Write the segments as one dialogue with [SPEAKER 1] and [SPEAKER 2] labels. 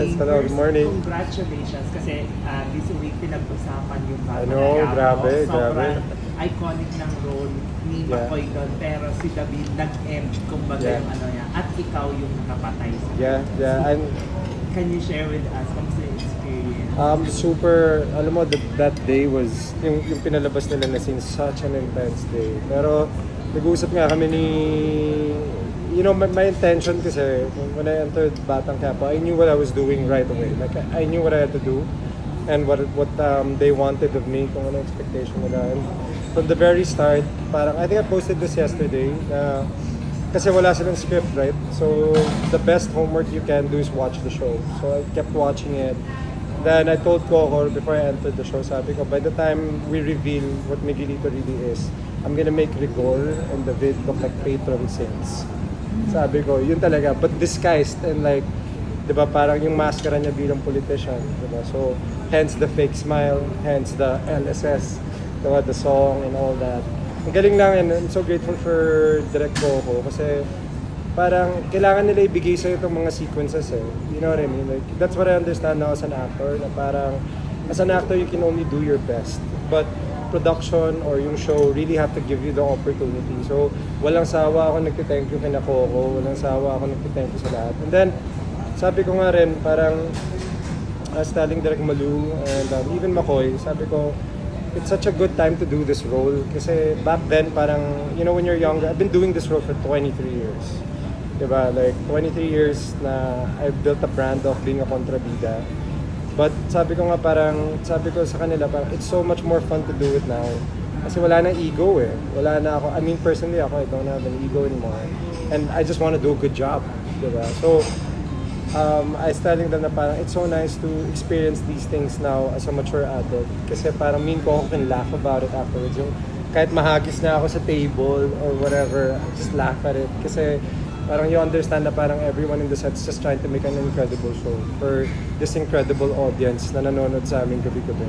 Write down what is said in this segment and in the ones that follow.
[SPEAKER 1] Hello, good morning.
[SPEAKER 2] Congratulations kasi this week pinag-usapan yung Batang
[SPEAKER 1] I know,
[SPEAKER 2] Quiapo.
[SPEAKER 1] grabe,
[SPEAKER 2] Sobrang
[SPEAKER 1] grabe.
[SPEAKER 2] iconic ng role ni Makoy doon, pero si David nag-end kumbaga yung ano niya, at ikaw yung nakapatay sa
[SPEAKER 1] Yeah. And
[SPEAKER 2] can you share with us kamusta yung experience?
[SPEAKER 1] super, alam mo, that day was, yung pinalabas nila na scene, such an intense day. Pero nag-uusap nga kami ni, you know, my intention kasi, when I entered Batang Quiapo, I knew what I was doing right away. Like, I knew what I had to do and what they wanted of me, kung ano expectation nila. And from the very start, parang, I think I posted this yesterday, kasi wala silang script, right? So, the best homework you can do is watch the show. So, I kept watching it. Then, I told Coco before I entered the show, sabi ko, by the time we reveal what Miguelito really is, I'm gonna make Rigor and David look like patron saints. Sabi ko, yun talaga, but disguised and like, di ba, parang yung maskara niya bilang politician, di ba? So, hence the fake smile, hence the LSS, di ba, the song and all that. Ang galing lang, and I'm so grateful for Direct Coco kasi parang kailangan nila ibigay sa'yo itong mga sequences eh. You know what I mean? Like, that's what I understand now as an actor, na parang as an actor, you can only do your best. But production or yung show really have to give you the opportunity. So, walang sawa ako nagtithank you kina Coco, walang sawa ako nagtithank you sa lahat. And then, sabi ko nga rin, parang I was telling Direk Malu and even Makoy, sabi ko, it's such a good time to do this role kasi back then parang, you know, when you're younger, I've been doing this role for 23 years. Diba? Like, 23 years na I've built a brand of being a kontrabida. But sabi ko nga parang, sabi ko sa kanila parang it's so much more fun to do it now. Kasi wala na ego eh. Wala na ako, I mean personally ako, I don't have an ego anymore. And I just want to do a good job. Diba? So, I was telling them na parang it's so nice to experience these things now as a mature adult. Kasi parang mean ko can laugh about it afterwards. Yung kahit mahagis na ako sa table or whatever, I just laugh at it. Kasi parang you understand na parang everyone in the set is just trying to make an incredible show for this incredible audience na nanonood sa amin gabi-gabi.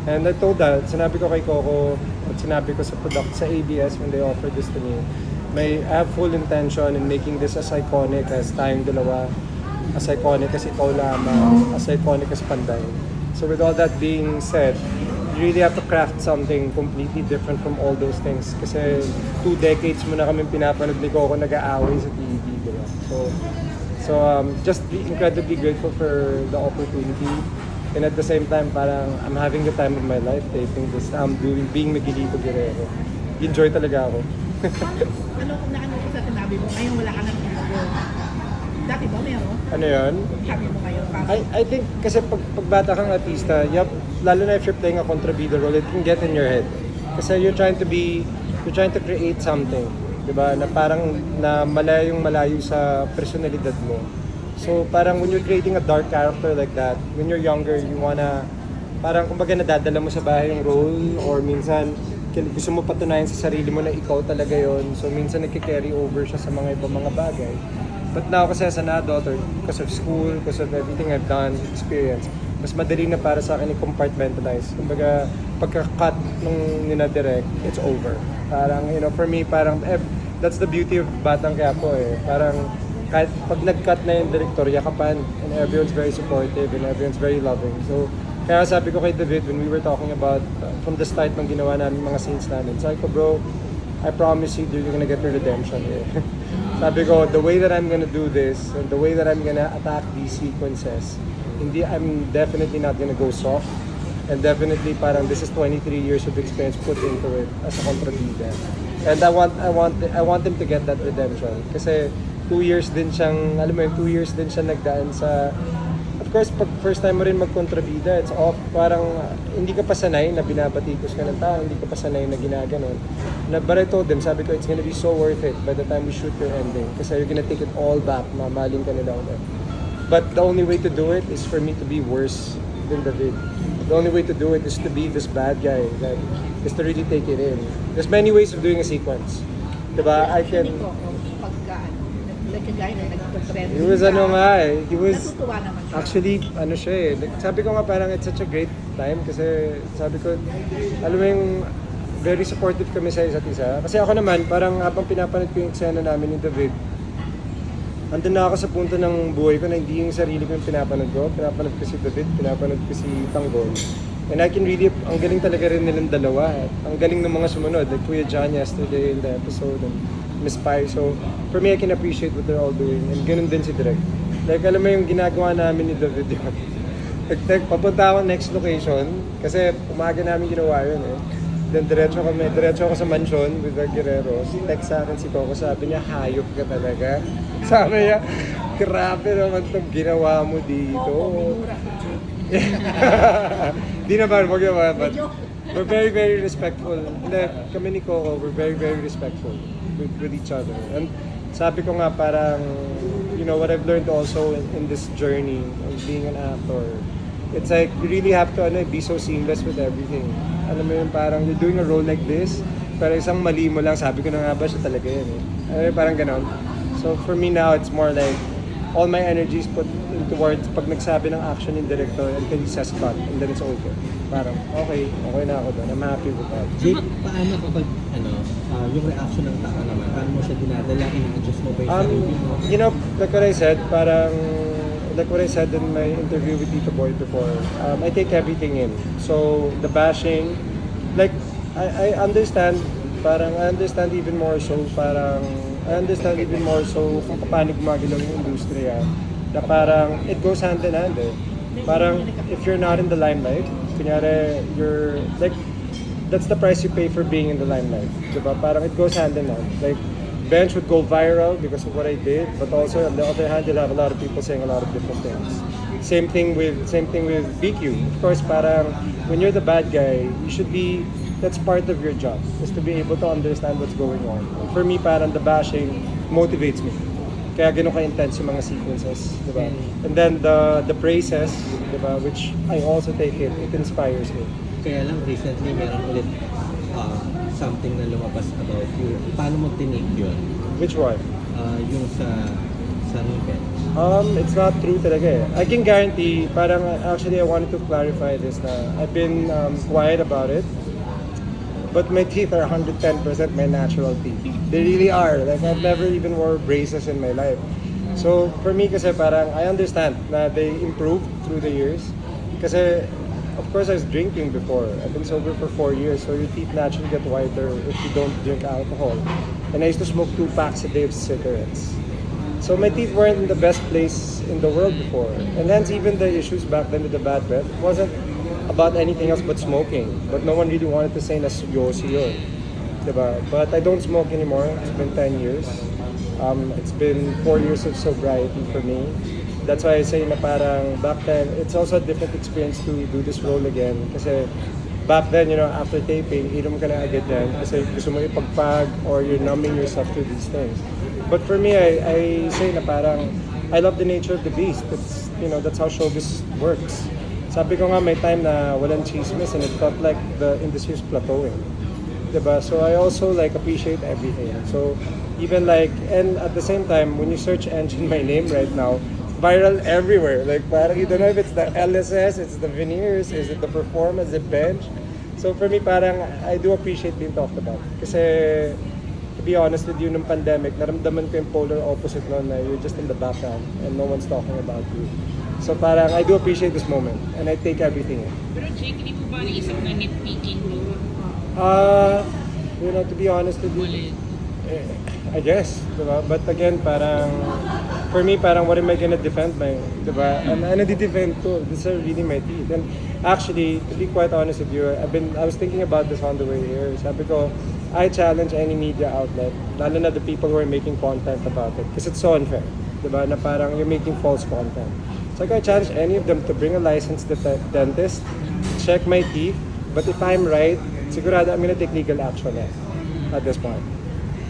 [SPEAKER 1] And I told that, sinabi ko kay Coco at sinabi ko sa ABS when they offered this to me, I have full intention in making this as iconic as tayong dalawa, as iconic as ikaw lamang, as iconic as Panday. So with all that being said, you really have to craft something completely different from all those things. Kasi 2 decades mo na kami pinapanood ni Coco nag-aaway sa TV, diba? So just be incredibly grateful for the opportunity. And at the same time, parang I'm having the time of my life taping this. I'm being Miguelito Guerrero. Enjoy talaga ako.
[SPEAKER 3] Ano ko sa sinabi mo, ngayon wala ka ng ego. Dati ba meron?
[SPEAKER 1] Ano yun?
[SPEAKER 3] Sabi mo ngayon.
[SPEAKER 1] I think kasi pag bata kang artista, lalo na if you're playing a kontrabida role, it can get in your head. Kasi you're trying to create something, 'di ba? Na parang na malayo sa personalidad mo. So parang when you're creating a dark character like that, when you're younger, you wanna parang kumbaga nadadala mo sa bahay yung role or minsan gusto mo patunayan sa sarili mo na ikaw talaga yon. So minsan nagki-carry over siya sa mga ibang mga bagay. But now kasi as an adult or because of school, because of everything I've done, experience, mas madali na para sa akin i-compartmentalize. Kumbaga, pagka-cut nung nina-direct, it's over. Parang, you know, for me, parang, that's the beauty of Batang Quiapo eh. Parang, kahit pag nag-cut na yung director, yakapan, and everyone's very supportive, and everyone's very loving. So, kaya sabi ko kay David, when we were talking about, from the start ng ginawa namin, mga scenes namin, sabi ko, bro, I promise you, you're gonna get your redemption here. Sabi ko, the way that I'm gonna do this, and the way that I'm gonna attack these sequences, I'm definitely not gonna go soft. And definitely parang this is 23 years of experience put into it as a kontrabida. And I want them to get that redemption. Kasi 2 years din siyang, alam mo yun, 2 years din siya nagdaan sa, of course, pag first time mo rin magkontrabida, it's off, parang hindi ka pa sanay na binabatikos ka ng tao, hindi ka pa sanay na ginaganon. But I told them, sabi ko, it's gonna be so worth it by the time we shoot your ending. Kasi you're gonna take it all back, mamaling ka nila ulit. But the only way to do it is for me to be worse than David. The only way to do it is to be this bad guy, like, is to really take it in. There's many ways of doing a sequence. Diba? I can... He was ano nga eh. He was...
[SPEAKER 3] Natutuwa naman siya.
[SPEAKER 1] Actually, ano siya eh. Like, sabi ko nga parang it's such a great time kasi sabi ko, alam mo yung very supportive kami sa isa't isa. Kasi ako naman, parang habang pinapanood ko yung eksena namin ni David, andun na ako sa punto ng buhay ko na hindi yung sarili ko yung pinapanood ko. Pinapanood ko si David, pinapanood ko si Tanggol. And I can really, ang galing talaga rin nilang dalawa. Ang galing ng mga sumunod, like Kuya John yesterday in the episode, and Miss Pai. So, for me, I can appreciate what they're all doing. And ganun din si Direk. Like, alam mo yung ginagawa namin ni David yun. Like, papunta ako next location, kasi umaga namin ginawa yun eh. Then diretso ako sa mansion with the Guerreros. Text sa akin si Coco, sabi niya, hayop ka talaga. Sabi niya, grabe naman itong ginawa mo dito. Di naman, wag naman. But we're very, very respectful. Hindi, kami ni Coco, we're very, very respectful with each other. And sabi ko nga parang, you know, what I've learned also in this journey of being an actor, it's like you really have to be so seamless with everything. Alam mo yun, parang you're doing a role like this, pero isang mali mo lang, sabi ko na nga ba siya talaga yun eh. Parang ganon. So for me now, it's more like all my energies put in towards pag nagsabi ng action in director until he says cut, and then it's over. Parang okay na ako doon. I'm happy with that.
[SPEAKER 4] Jake, paano kapag yung reaction ng tao naman? Paano mo siya dinadala? In-adjust mo ba yung sarili mo?
[SPEAKER 1] You know, like what I said, like what I said in my interview with Tito Boy before, I take everything in. So, the bashing, like, I understand, I understand even more so kung paano gumagalaw yung industriya, na parang, it goes hand in hand eh. Parang, if you're not in the limelight, kunyari, you're, like, that's the price you pay for being in the limelight. Diba? Parang it goes hand in hand. Like, Bench would go viral because of what I did, but also on the other hand, you'll have a lot of people saying a lot of different things. Same thing with BQ. Of course, parang when you're the bad guy, you should be. That's part of your job, is to be able to understand what's going on. For me, parang the bashing motivates me. Kaya ganun ka-intense yung mga sequences, diba? And then the praises, diba, which I also take it inspires me.
[SPEAKER 4] Kaya lang recently meron ulit something na lumabas about you. Paano mo tinake yun?
[SPEAKER 1] Which one?
[SPEAKER 4] Yung sa Riven.
[SPEAKER 1] It's not true talaga eh. I can guarantee, parang actually I wanted to clarify this na I've been quiet about it. But my teeth are 110% my natural teeth. They really are. Like I've never even wore braces in my life. So for me kasi parang I understand na they improved through the years. Kasi of course, I was drinking before. I've been sober for 4 years, so your teeth naturally get whiter if you don't drink alcohol. And I used to smoke 2 packs a day of cigarettes. So my teeth weren't in the best place in the world before. And hence, even the issues back then with the bad breath wasn't about anything else but smoking. But no one really wanted to say na seryoso yun. Diba? But I don't smoke anymore. It's been 10 years. It's been 4 years of sobriety for me. That's why I say na parang back then, it's also a different experience to do this role again. Kasi back then, you know, after taping, inom ka na agad yan. Kasi gusto mo ipagpag or you're numbing yourself to these things. But for me, I say na parang, I love the nature of the beast. It's, you know, that's how showbiz works. Sabi ko nga may time na walang chismis and it felt like the industry is plateauing. Diba? So I also like appreciate everything. So even like, and at the same time, when you search engine my name right now, viral everywhere. Like parang you don't know if it's the LSS, it's the veneers, is it the performance, the bench. So for me parang I do appreciate being talked about. Kasi to be honest with you, nung pandemic, naramdaman ko yung polar opposite noon na you're just in the background and no one's talking about you. So parang I do appreciate this moment and I take everything in.
[SPEAKER 5] Pero Jake, hindi mo ba naisip na nitpicking mo?
[SPEAKER 1] You know, to be honest with you, I guess, diba? But again, parang for me, parang what am I gonna defend my, diba? And nadi-defend ko. These are really my teeth. And actually, to be quite honest with you, I was thinking about this on the way here. Sabi ko, I challenge any media outlet, lalo na the people who are making content about it, because it's so unfair, diba? Na parang you're making false content. So I challenge any of them to bring a licensed dentist, check my teeth, but if I'm right, sigurado I'm gonna take legal action at this point.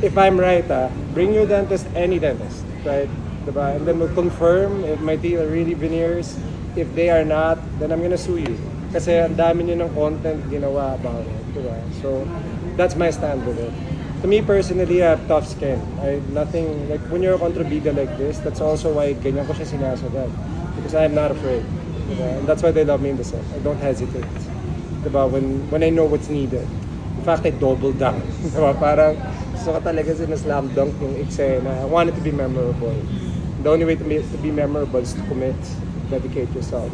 [SPEAKER 1] If I'm right, bring your dentist, any dentist, right? Diba? And then we'll confirm if my teeth are really veneers. If they are not, then I'm gonna sue you. Kasi ang dami nyo ng content ginawa about it. Diba? So, that's my stand with it. To me personally, I have tough skin. Nothing, like when you're a kontrabida like this, that's also why ganyan ko siya sinasagad. Because I am not afraid. Diba? And that's why they love me in the set. I don't hesitate. Diba? When I know what's needed. In fact, I double down. Diba? Parang, gusto ko talaga sinaslam dunk yung eksena. I want it to be memorable. The only way to be memorable is to commit, dedicate yourself.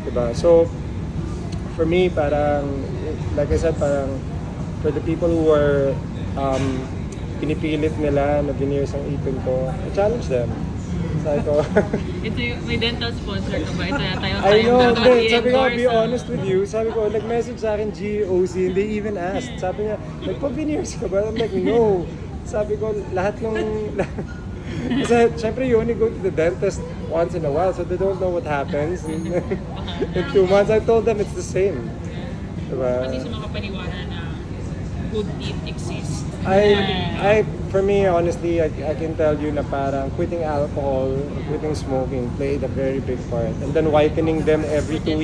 [SPEAKER 1] Diba? So, for me, parang, like I said, parang, for the people who are pinipilit nila na veneers ang ipin ko, I challenge them. Sabi ko,
[SPEAKER 5] Ito yung, may dental sponsor ka ba? Ito yata yung
[SPEAKER 1] I know,
[SPEAKER 5] dapat
[SPEAKER 1] hindi. Sabi ko,
[SPEAKER 5] i-endorse,
[SPEAKER 1] be
[SPEAKER 5] ah.
[SPEAKER 1] honest with you. Sabi ko, nag-message sa akin GOC, and they even asked. Sabi niya, nagpa-veneers ka ba? I'm like, no. Sabi ko, lahat ng... Kasi, syempre, you only go to the dentist once in a while, so they don't know what happens. In 2 months, I told them it's the same. Diba?
[SPEAKER 5] Pati sa mga paniwala na good teeth exist.
[SPEAKER 1] For me, honestly, I can tell you na parang quitting alcohol, quitting smoking played a very big part. And then whitening them every 2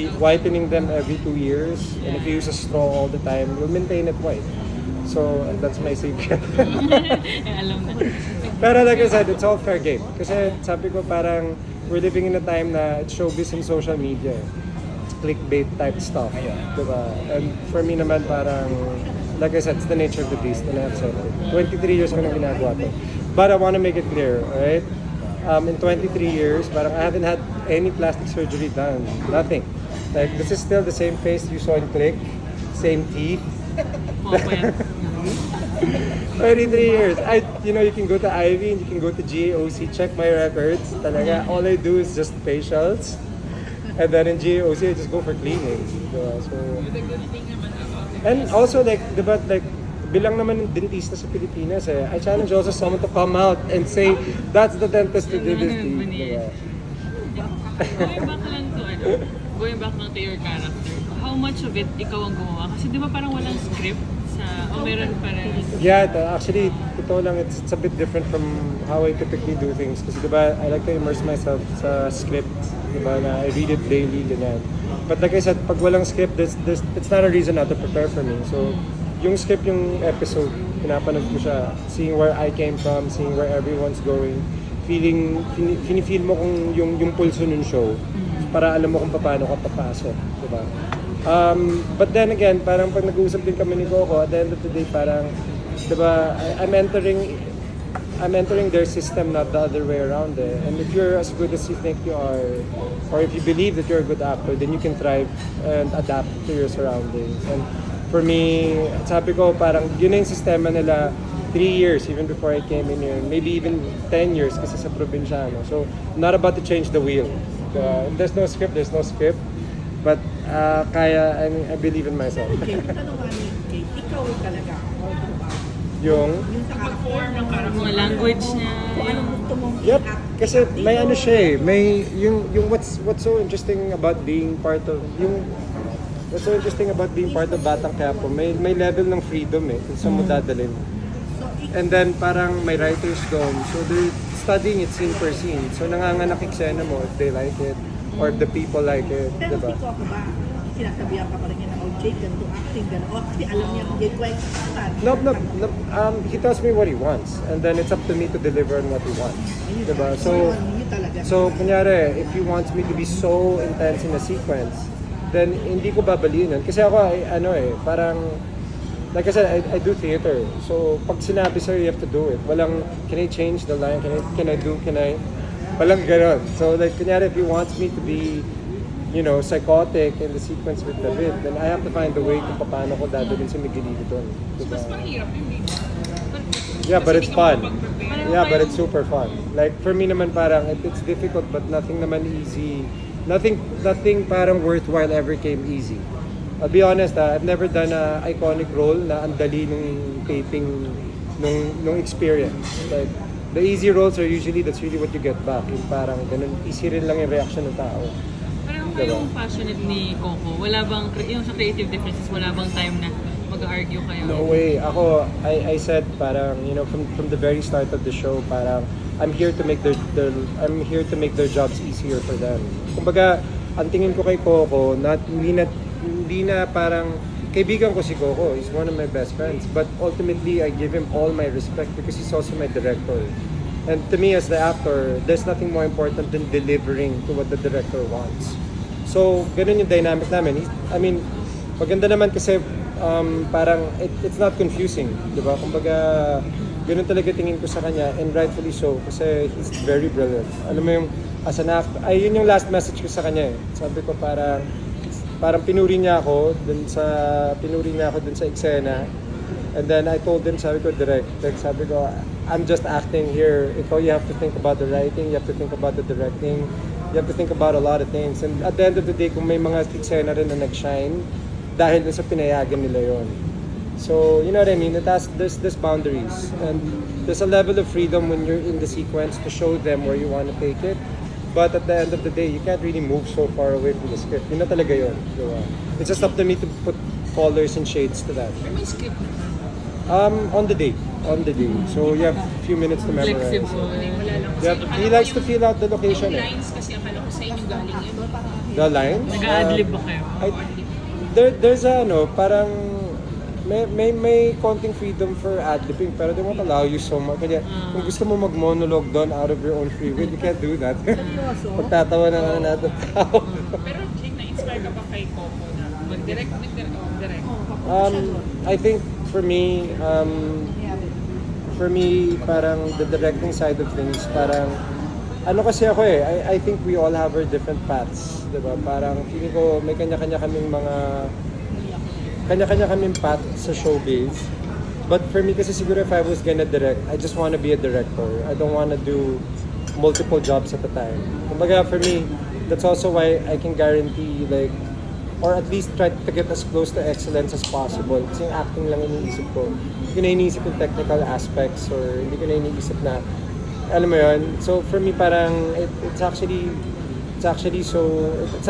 [SPEAKER 1] years. And if you use a straw all the time, you'll maintain it white. So, that's my secret.
[SPEAKER 5] Alam na.
[SPEAKER 1] Pero like I said, it's all fair game. Kasi sabi ko parang we're living in a time na it's showbiz and social media. It's clickbait type stuff. Diba? And for me naman parang, like I said, it's the nature of the beast and I've said it. 23 years ko nang ginagawa to. But I want to make it clear, alright? In 23 years, parang I haven't had any plastic surgery done. Nothing. Like, this is still the same face you saw in Click. Same teeth.
[SPEAKER 5] Okay.
[SPEAKER 1] 23 years. You can go to Ivy and you can go to GAOC, check my records. Talaga, all I do is just facials. And then in GAOC, I just go for cleaning. Diba? So,
[SPEAKER 5] The good thing naman about it.
[SPEAKER 1] and also, like, diba, like, bilang naman ng dentista sa Pilipinas, I challenge also someone to come out and say, that's the dentist who did this to you. Diba?
[SPEAKER 5] Going back lang to your character, how much of it ikaw ang gumawa? Kasi di ba parang walang script o meron pa rin?
[SPEAKER 1] Yeah, actually, totoo lang, it's a bit different from how I typically do things. Kasi diba, I like to immerse myself sa script. Diba, na I read it daily, ganyan. But like I said, pag walang script, it's not a reason not to prepare for me. So, yung script, yung episode, pinapanood ko siya, seeing where I came from, seeing where everyone's going, feel mo kung yung pulso ng show, para alam mo kung paano ka papasok, diba? But then again, parang pag nag-uusap din kami ni Coco, at the end of the day, parang, diba, I'm entering their system, not the other way around eh. And if you're as good as you think you are, or if you believe that you're a good actor, then you can thrive and adapt to your surroundings. And for me, sabi ko, parang yun na yung sistema nila 3 years, even before I came in here, maybe even 10 years kasi sa probinsyano. So, I'm not about to change the wheel. There's no script. But I believe in myself.
[SPEAKER 3] Okay, yung tanong nga ni Kate, ikaw talaga, or diba?
[SPEAKER 1] Yung
[SPEAKER 3] Yung sa
[SPEAKER 5] Pag-form ng parang mga language niya.
[SPEAKER 3] kung anong gusto mong
[SPEAKER 1] Yep,
[SPEAKER 3] i-act
[SPEAKER 1] kasi may ano siya eh, may yung what's so interesting about being part of Batang Quiapo, may level ng freedom eh, kung saan mo dadalhin. And then parang may writer's dorm, so they're studying it scene per scene. So nanganganak eksena mo if they like it, or if the people like it,
[SPEAKER 3] Pero
[SPEAKER 1] diba?
[SPEAKER 3] si Coco ba, sinasabihan ka pa rin niya na, oh Jake, ganito acting, gano'n. O kasi alam niya kung Jake Cuenca ka.
[SPEAKER 1] No. He tells me what he wants, and then it's up to me to deliver on what he wants, diba? So,
[SPEAKER 3] yun talaga.
[SPEAKER 1] kunyari, if he wants me to be so intense in a sequence, then hindi ko babaliin yun. Kasi ako, parang, like I said, I do theater. So, pag sinabi sa'yo, you have to do it. Walang, can I change the line? Can I? Walang ganon. So, like, kunyari, if he wants me to be, psychotic in the sequence with David, then I have to find a way kung paano ko dadalhin si Miguelito doon. Diba?
[SPEAKER 5] Mas mahirap yun eh.
[SPEAKER 1] Yeah, but it's fun.
[SPEAKER 5] Parang
[SPEAKER 1] Yeah, but it's super fun. Like, for me naman parang, it's difficult but nothing naman easy. Nothing parang worthwhile ever came easy. I'll be honest, I've never done a iconic role na ang dali nung taping nung experience. Like, the easy roles are usually, that's really what you get back. Yung parang ganun, easy rin lang yung reaction ng tao.
[SPEAKER 5] Parang kayong passionate ni Coco, wala bang, yung sa creative differences, wala bang time na mag-argue kayo?
[SPEAKER 1] No way. Ako, I said parang, from the very start of the show, parang I'm here to make their jobs easier for them. Kumbaga, ang tingin ko kay Coco, hindi na parang kaibigan ko si Coco. He's one of my best friends. But ultimately, I give him all my respect because he's also my director. And to me as the actor, there's nothing more important than delivering to what the director wants. So, ganun yung dynamic namin. Maganda naman kasi parang it's not confusing, di ba? Kumbaga, ganun talaga tingin ko sa kanya, and rightfully so, kasi he's very brilliant. Alam mo yung, as an actor, ay yun yung last message ko sa kanya eh. Sabi ko parang pinuri niya ako dun sa eksena. And then I told him, sabi ko direct, sabi ko, I'm just acting here. Ikaw, you have to think about the writing, you have to think about the directing, you have to think about a lot of things. And at the end of the day, kung may mga eksena rin na nag-shine, dahil dun sa pinayagan nila yon. So, you know what I mean? There's boundaries. And there's a level of freedom when you're in the sequence to show them where you want to take it. But at the end of the day, you can't really move so far away from the script. Yun na talaga yun. Diba? It's just up to me to put colors and shades to that.
[SPEAKER 5] May script na.
[SPEAKER 1] On the day. So you have a few minutes to memorize.
[SPEAKER 5] Flexible. Wala lang. Kasi
[SPEAKER 1] Yeah, he likes to feel out the location.
[SPEAKER 5] Yung
[SPEAKER 1] Eh.
[SPEAKER 5] lines kasi akala ko sa inyo galing yun.
[SPEAKER 1] The lines?
[SPEAKER 5] Nag-a-adlib ba kayo?
[SPEAKER 1] There's parang may konting freedom for ad-libbing, pero they won't allow you so much. Kaya kung gusto mo mag-monologue doon out of your own free will, you can't do that. Pagtatawa na nga natin tao.
[SPEAKER 5] Pero na-inspire ka pa kay Coco na mag-direct? Direct.
[SPEAKER 1] I think for me, parang the directing side of things, parang, ano kasi ako eh, I think we all have our different paths, diba? Parang, feeling ko may kanya-kanya kaming path sa showbiz. But for me kasi siguro if I was gonna direct, I just wanna be a director. I don't wanna do multiple jobs at a time. Kumbaga for me, that's also why I can guarantee like, or at least try to get as close to excellence as possible. Kasi yung acting lang iniisip ko. Hindi ko na iniisip yung technical aspects or hindi ko na iniisip na, alam mo yun? So for me parang, it's actually a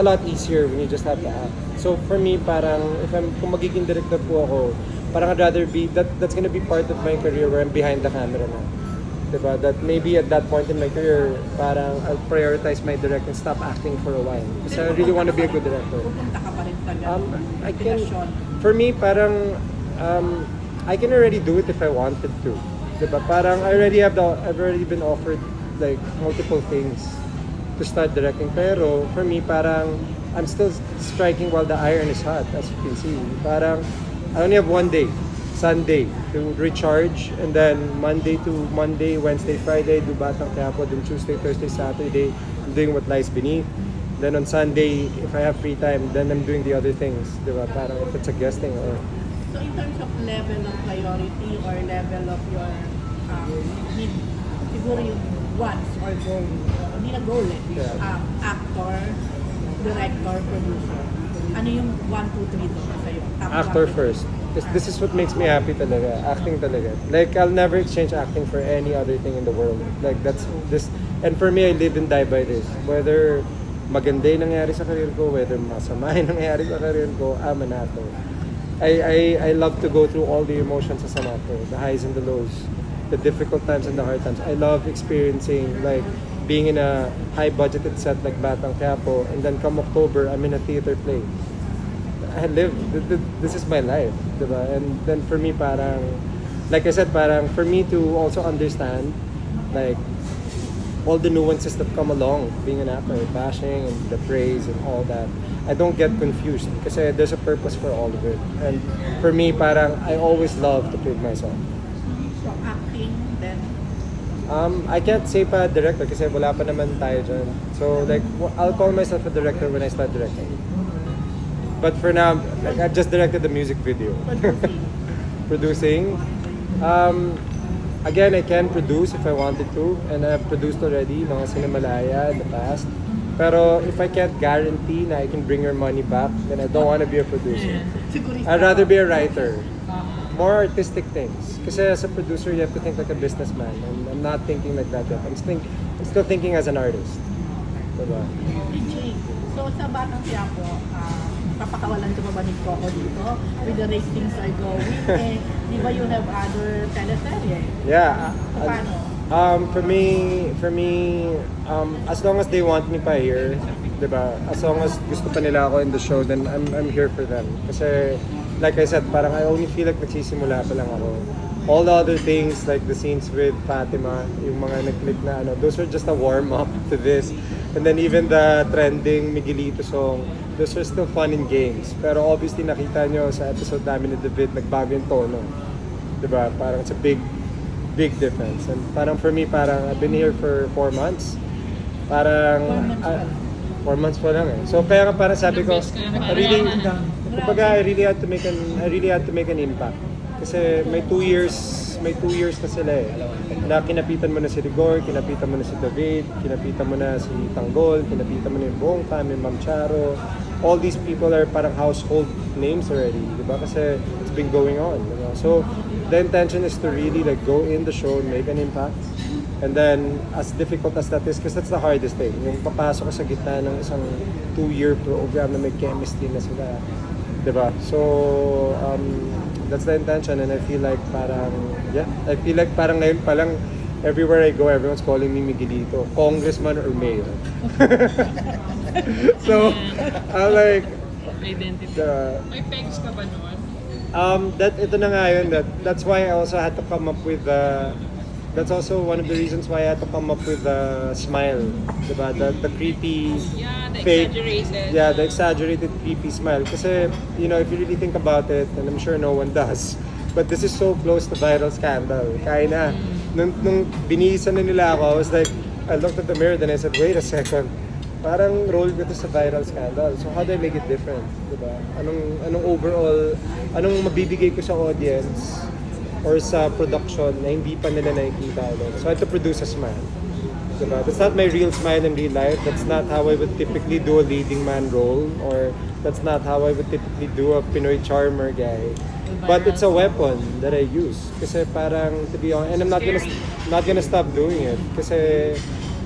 [SPEAKER 1] lot easier when you just have to act. So for me parang, kung magiging director po ako, parang I'd rather be, that's gonna be part of my career where I'm behind the camera na. Diba? That maybe at that point in my career, parang I'll prioritize my directing, stop acting for a while. Kasi I really want to be a good director.
[SPEAKER 3] Pupunta ka pa rin talaga.
[SPEAKER 1] I can, for me, parang, I can already do it if I wanted to. Diba? Parang I've already been offered like multiple things to start directing. Pero for me, parang I'm still striking while the iron is hot, as you can see. Parang I only have one day, Sunday, to recharge, and then Monday, Wednesday, Friday, do Batang Quiapo, then Tuesday, Thursday, Saturday, I'm doing what lies beneath. Then on Sunday, if I have free time, then I'm doing the other things, diba? Parang if it's a guesting or...
[SPEAKER 3] So in terms of level of priority or level of your need, siguro yung wants or goal, hindi na goal eh,
[SPEAKER 1] Yeah.
[SPEAKER 3] Actor, director, producer. Ano yung 1, 2, 3 doon sa'yo? Top
[SPEAKER 1] Actor
[SPEAKER 3] 1, 2, 3.
[SPEAKER 1] first. This is what makes me happy talaga. Acting talaga. Like, I'll never exchange acting for any other thing in the world. Like, that's this. And for me, I live and die by this. Whether maganda yung nangyari sa career ko, whether masama yung nangyari sa career ko, I'm an actor. I love to go through all the emotions as an actor. The highs and the lows. The difficult times and the hard times. I love experiencing, like, being in a high-budgeted set like Batang Quiapo, and then come October, I'm in a theater play. I live, this is my life, diba? And then for me, parang, like I said, parang for me to also understand, like, all the nuances that come along being an actor, bashing and the praise and all that, I don't get confused kasi there's a purpose for all of it. And for me, parang, I always love to prove myself.
[SPEAKER 3] So acting, then
[SPEAKER 1] I can't say pa director kasi wala pa naman tayo dyan. So like, I'll call myself a director when I start directing. But for now, like, I just directed the music video. Producing. Again, I can produce if I wanted to, and I've produced already mga Cinemalaya in the past. Pero if I can't guarantee na I can bring your money back, then I don't want to be a producer. I'd rather be a writer. More artistic things. Kasi as a producer, you have to think like a businessman. And I'm not thinking like that yet. I'm still thinking as an artist. Diba?
[SPEAKER 3] DJ. So sa Batang Quiapo, papakawalan ka ba ni Coco dito? With the ratings are going, di ba you have other teleserye?
[SPEAKER 1] Yeah.
[SPEAKER 3] So paano?
[SPEAKER 1] For me, as long as they want me pa here, diba? As long as gusto pa nila ako in the show, then I'm here for them. Kasi, like I said, parang I only feel like nagsisimula pa lang ako. All the other things, like the scenes with Fatima, yung mga nag-click na ano, those are just a warm-up to this. And then even the trending Miguelito song, those are still fun and games. Pero obviously nakita nyo sa episode namin ni David, nagbago yung tono. Diba? Parang it's a big big difference. And parang for me, parang I've been here for 4 months. Parang 4 months pa lang eh. So kaya nga parang sabi ko, I really had to make an impact. Kasi may 2 years na sila eh. Na kinapitan mo na si Rigor, kinapitan mo na si David, kinapitan mo na si Tanggol, kinapitan mo na yung buong family, Ma'am Charo. All these people are parang household names already, di ba? Kasi it's been going on, di ba? So the intention is to really like go in the show, make an impact. And then, as difficult as that is, because that's the hardest thing, yung papasok ka sa gitna ng isang 2-year program na may chemistry na sila, di ba? So, that's the intention, and I feel like parang ngayon pa lang, everywhere I go, everyone's calling me Miguelito, congressman or mayor. So, I'm like,
[SPEAKER 5] Identity. May pegs ka ba noon?
[SPEAKER 1] Ito na nga yun, that's why I also had to come up with that's also one of the reasons why I had to come up with the smile, diba? The creepy,
[SPEAKER 5] Yeah, the
[SPEAKER 1] fake,
[SPEAKER 5] exaggerated.
[SPEAKER 1] yeah, the exaggerated creepy smile. Kasi, you know, if you really think about it, and I'm sure no one does, but this is so close to viral scandal. Kaya na, nung binihisan na nila ako, I was like, I looked at the mirror, then I said, wait a second, parang role ko to sa viral scandal. So how do I make it different, diba? Anong overall, anong mabibigay ko sa audience or sa production na hindi pa nila nakikita ulit. So I had to produce a smile. Diba? That's not my real smile in real life. That's not how I would typically do a leading man role, or that's not how I would typically do a Pinoy charmer guy. But it's a weapon that I use. Kasi parang, to be honest, and I'm not gonna stop doing it. Kasi,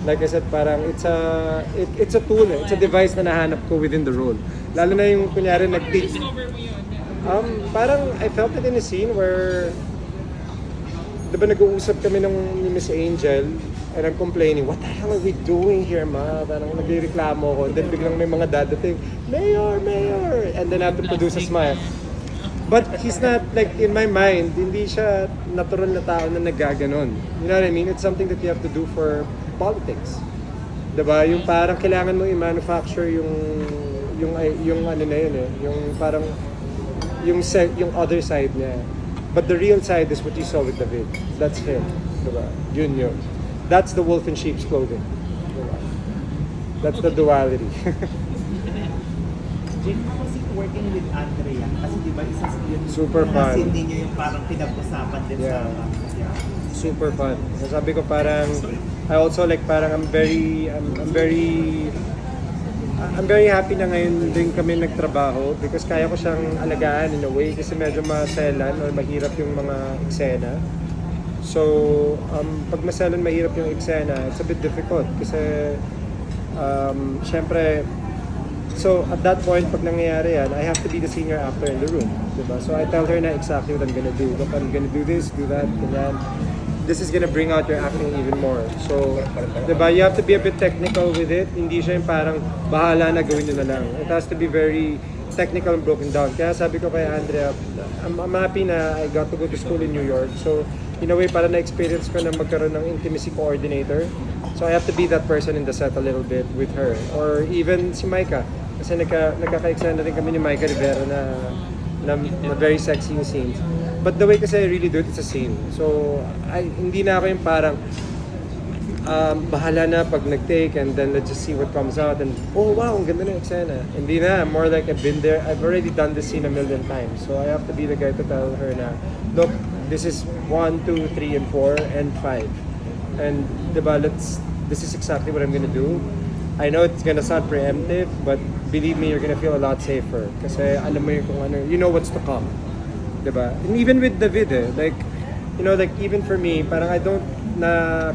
[SPEAKER 1] like I said, parang it's a tool, it's a device na nahanap ko within the role. Lalo na yung kunyari
[SPEAKER 5] Discover mo yun.
[SPEAKER 1] parang I felt it in a scene where, di ba nag-uusap kami ni Miss Angel, and I'm complaining, what the hell are we doing here, ma? Parang nagreklamo ko, and then biglang may mga dadating, Mayor! And then I have to produce a smile. But he's not, like, in my mind, hindi siya natural na tao na naggaganon. You know what I mean? It's something that you have to do for politics. Diba? Yung parang kailangan mo i-manufacture yung ano na yun eh, yung parang, yung other side niya. But the real side is what you saw with David. That's him. Diba? Yun. That's the wolf in sheep's clothing. Diba? That's the duality.
[SPEAKER 2] Jake, how was it working with Andrea? Kasi di ba isa yun,
[SPEAKER 1] Super fun.
[SPEAKER 2] Scene ninyo yung parang pinag-usapan din
[SPEAKER 1] Yeah.
[SPEAKER 2] sa...
[SPEAKER 1] Super fun. Sabi ko parang, I also like parang I'm very happy na ngayon din kami nagtrabaho because kaya ko siyang alagaan in a way kasi medyo maselan or mahirap yung mga eksena. So, pag maselan mahirap yung eksena, it's a bit difficult kasi syempre, so at that point, pag nangyayari yan, I have to be the senior actor in the room. Diba? So I tell her na exactly what I'm gonna do. Look, I'm gonna do this, do that, ganyan. This is gonna bring out your acting even more. So, diba, you have to be a bit technical with it. Hindi siya yung parang bahala na gawin nyo na lang. It has to be very technical and broken down. Kaya sabi ko kay Andrea, I'm happy na I got to go to school in New York. So, in a way, parang na-experience ko na magkaroon ng intimacy coordinator. So, I have to be that person in the set a little bit with her. Or even si Micah. Kasi nagkaka-extend na rin kami ni Micah Rivera na very sexy yung scenes. But the way kasi I really do it, it's a scene. So, hindi na ako yung parang bahala na pag nag-take and then let's just see what comes out and oh wow, ang ganda na yung eksena. Hindi na, more like I've been there, I've already done this scene a million times. So I have to be the guy to tell her na, look, this is 1, 2, 3, and 4, and 5. And diba, this is exactly what I'm gonna do. I know it's gonna sound preemptive, but believe me, you're gonna feel a lot safer. Kasi alam mo yung kung ano, you know what's to come. Diba? And even with David, like, you know, like even for me, parang I don't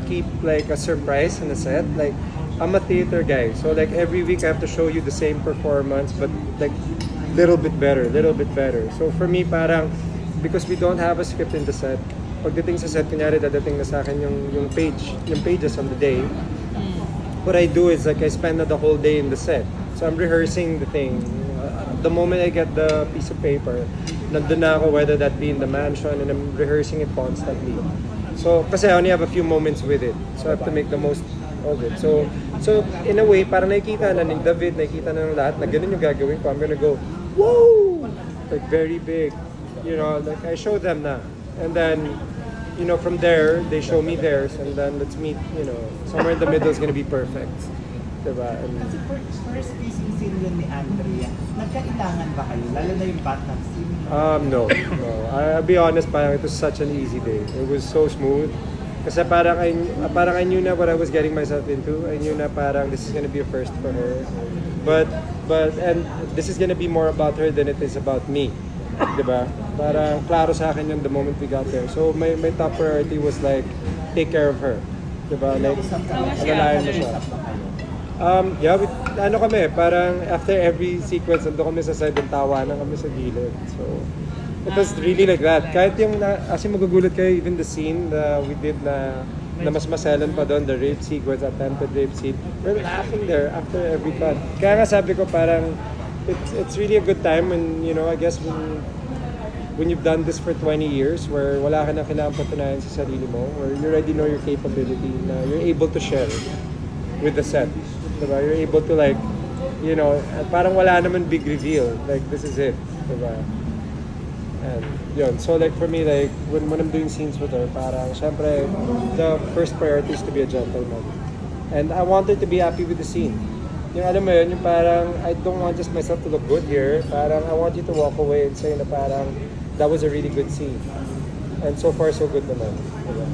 [SPEAKER 1] keep like a surprise in a set. Like, I'm a theater guy, so like every week I have to show you the same performance, but like little bit better. So for me, parang because we don't have a script in the set, pagdating sa set, kunyari dadating na sa akin yung pages on the day. What I do is like I spend the whole day in the set. So I'm rehearsing the thing. The moment I get the piece of paper, nandun na ako, whether that be in the mansion, and I'm rehearsing it constantly. So, kasi I only have a few moments with it. So I have to make the most of it. So in a way, parang nakikita na ni David, nakikita na ng lahat na ganun yung gagawin ko. I'm gonna go, whoa! Like very big. You know, like I show them na. And then, from there, they show me theirs, and then let's meet, somewhere in the middle is gonna be perfect. Diba? And,
[SPEAKER 2] Kasi first kissing scene yun ni Andrea, nagkailangan ba kayo? Lalo na yung batang scene.
[SPEAKER 1] no. I'll be honest, parang it was such an easy day. It was so smooth. Kasi parang I knew na what I was getting myself into. I knew na parang this is gonna be a first for her. And this is gonna be more about her than it is about me. Diba? Parang klaro sa akin yun the moment we got there. So my top priority was like, take care of her. Diba? Like, alalayan mo siya. Yeah, kami, parang after every sequence, ando kami sa side ng tawanan kami sa gilid. So, it was really like that. Kahit yung, as in magugulat kayo, even the scene that we did na mas maselan pa doon, the rape sequence, attempted rape scene, we're laughing there after every cut. Kaya nga sabi ko parang, it's really a good time when, I guess when you've done this for 20 years, where wala ka na kailangan patunayan sa sarili mo, where you already know your capability, na you're able to share with the set. Diba? You're able to like, parang wala naman big reveal. Like, this is it. Diba? And yun. So like for me, like, when I'm doing scenes with her, parang, syempre, the first priority is to be a gentleman. And I want her to be happy with the scene. Yung alam mo yun, yung parang, I don't want just myself to look good here. Parang, I want you to walk away and say na parang, that was a really good scene. And so far, so good naman. Diba?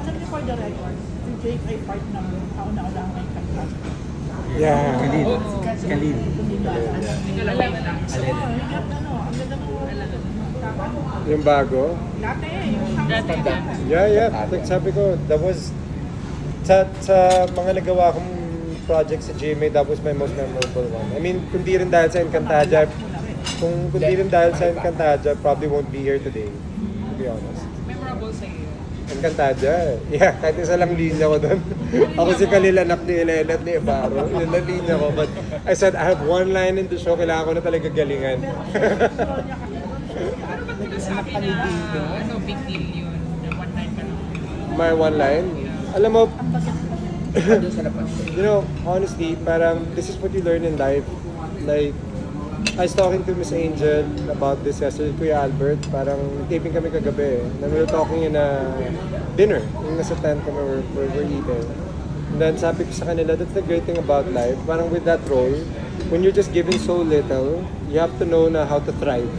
[SPEAKER 3] Alam niyo for the record, si Jake ay part ng kauna-una may kanta.
[SPEAKER 1] Yeah.
[SPEAKER 4] Kalin.
[SPEAKER 1] Yung bago?
[SPEAKER 3] Dati, yung
[SPEAKER 5] Dati.
[SPEAKER 1] Yeah. Like, sabi ko, that was, sa mga nagawa kong project sa GMA, that was my most memorable one. I mean, kung di rin dahil sa Encantadia, probably won't be here today, to be honest.
[SPEAKER 5] Memorable sa iyo.
[SPEAKER 1] Encantadia. Yeah, kahit isa lang linya ko doon. Ako si Kalil, anak ni Elena at ni Ebaro. Yun lang linya ko. But I said, I have one line in the show, kailangan ko na talaga galingan.
[SPEAKER 5] Ano ba nagsasabi na, big deal yun? Na one night ka lang?
[SPEAKER 1] My one line? Alam mo, honestly, parang this is what you learn in life. Like, I was talking to Miss Angel about this yesterday, Kuya Albert. Parang taping kami kagabi. And we were talking in a dinner. Yung nasa tent kami, we're eating. And then sabi ko sa kanila, that's the great thing about life. Parang with that role, when you're just given so little, you have to know na how to thrive.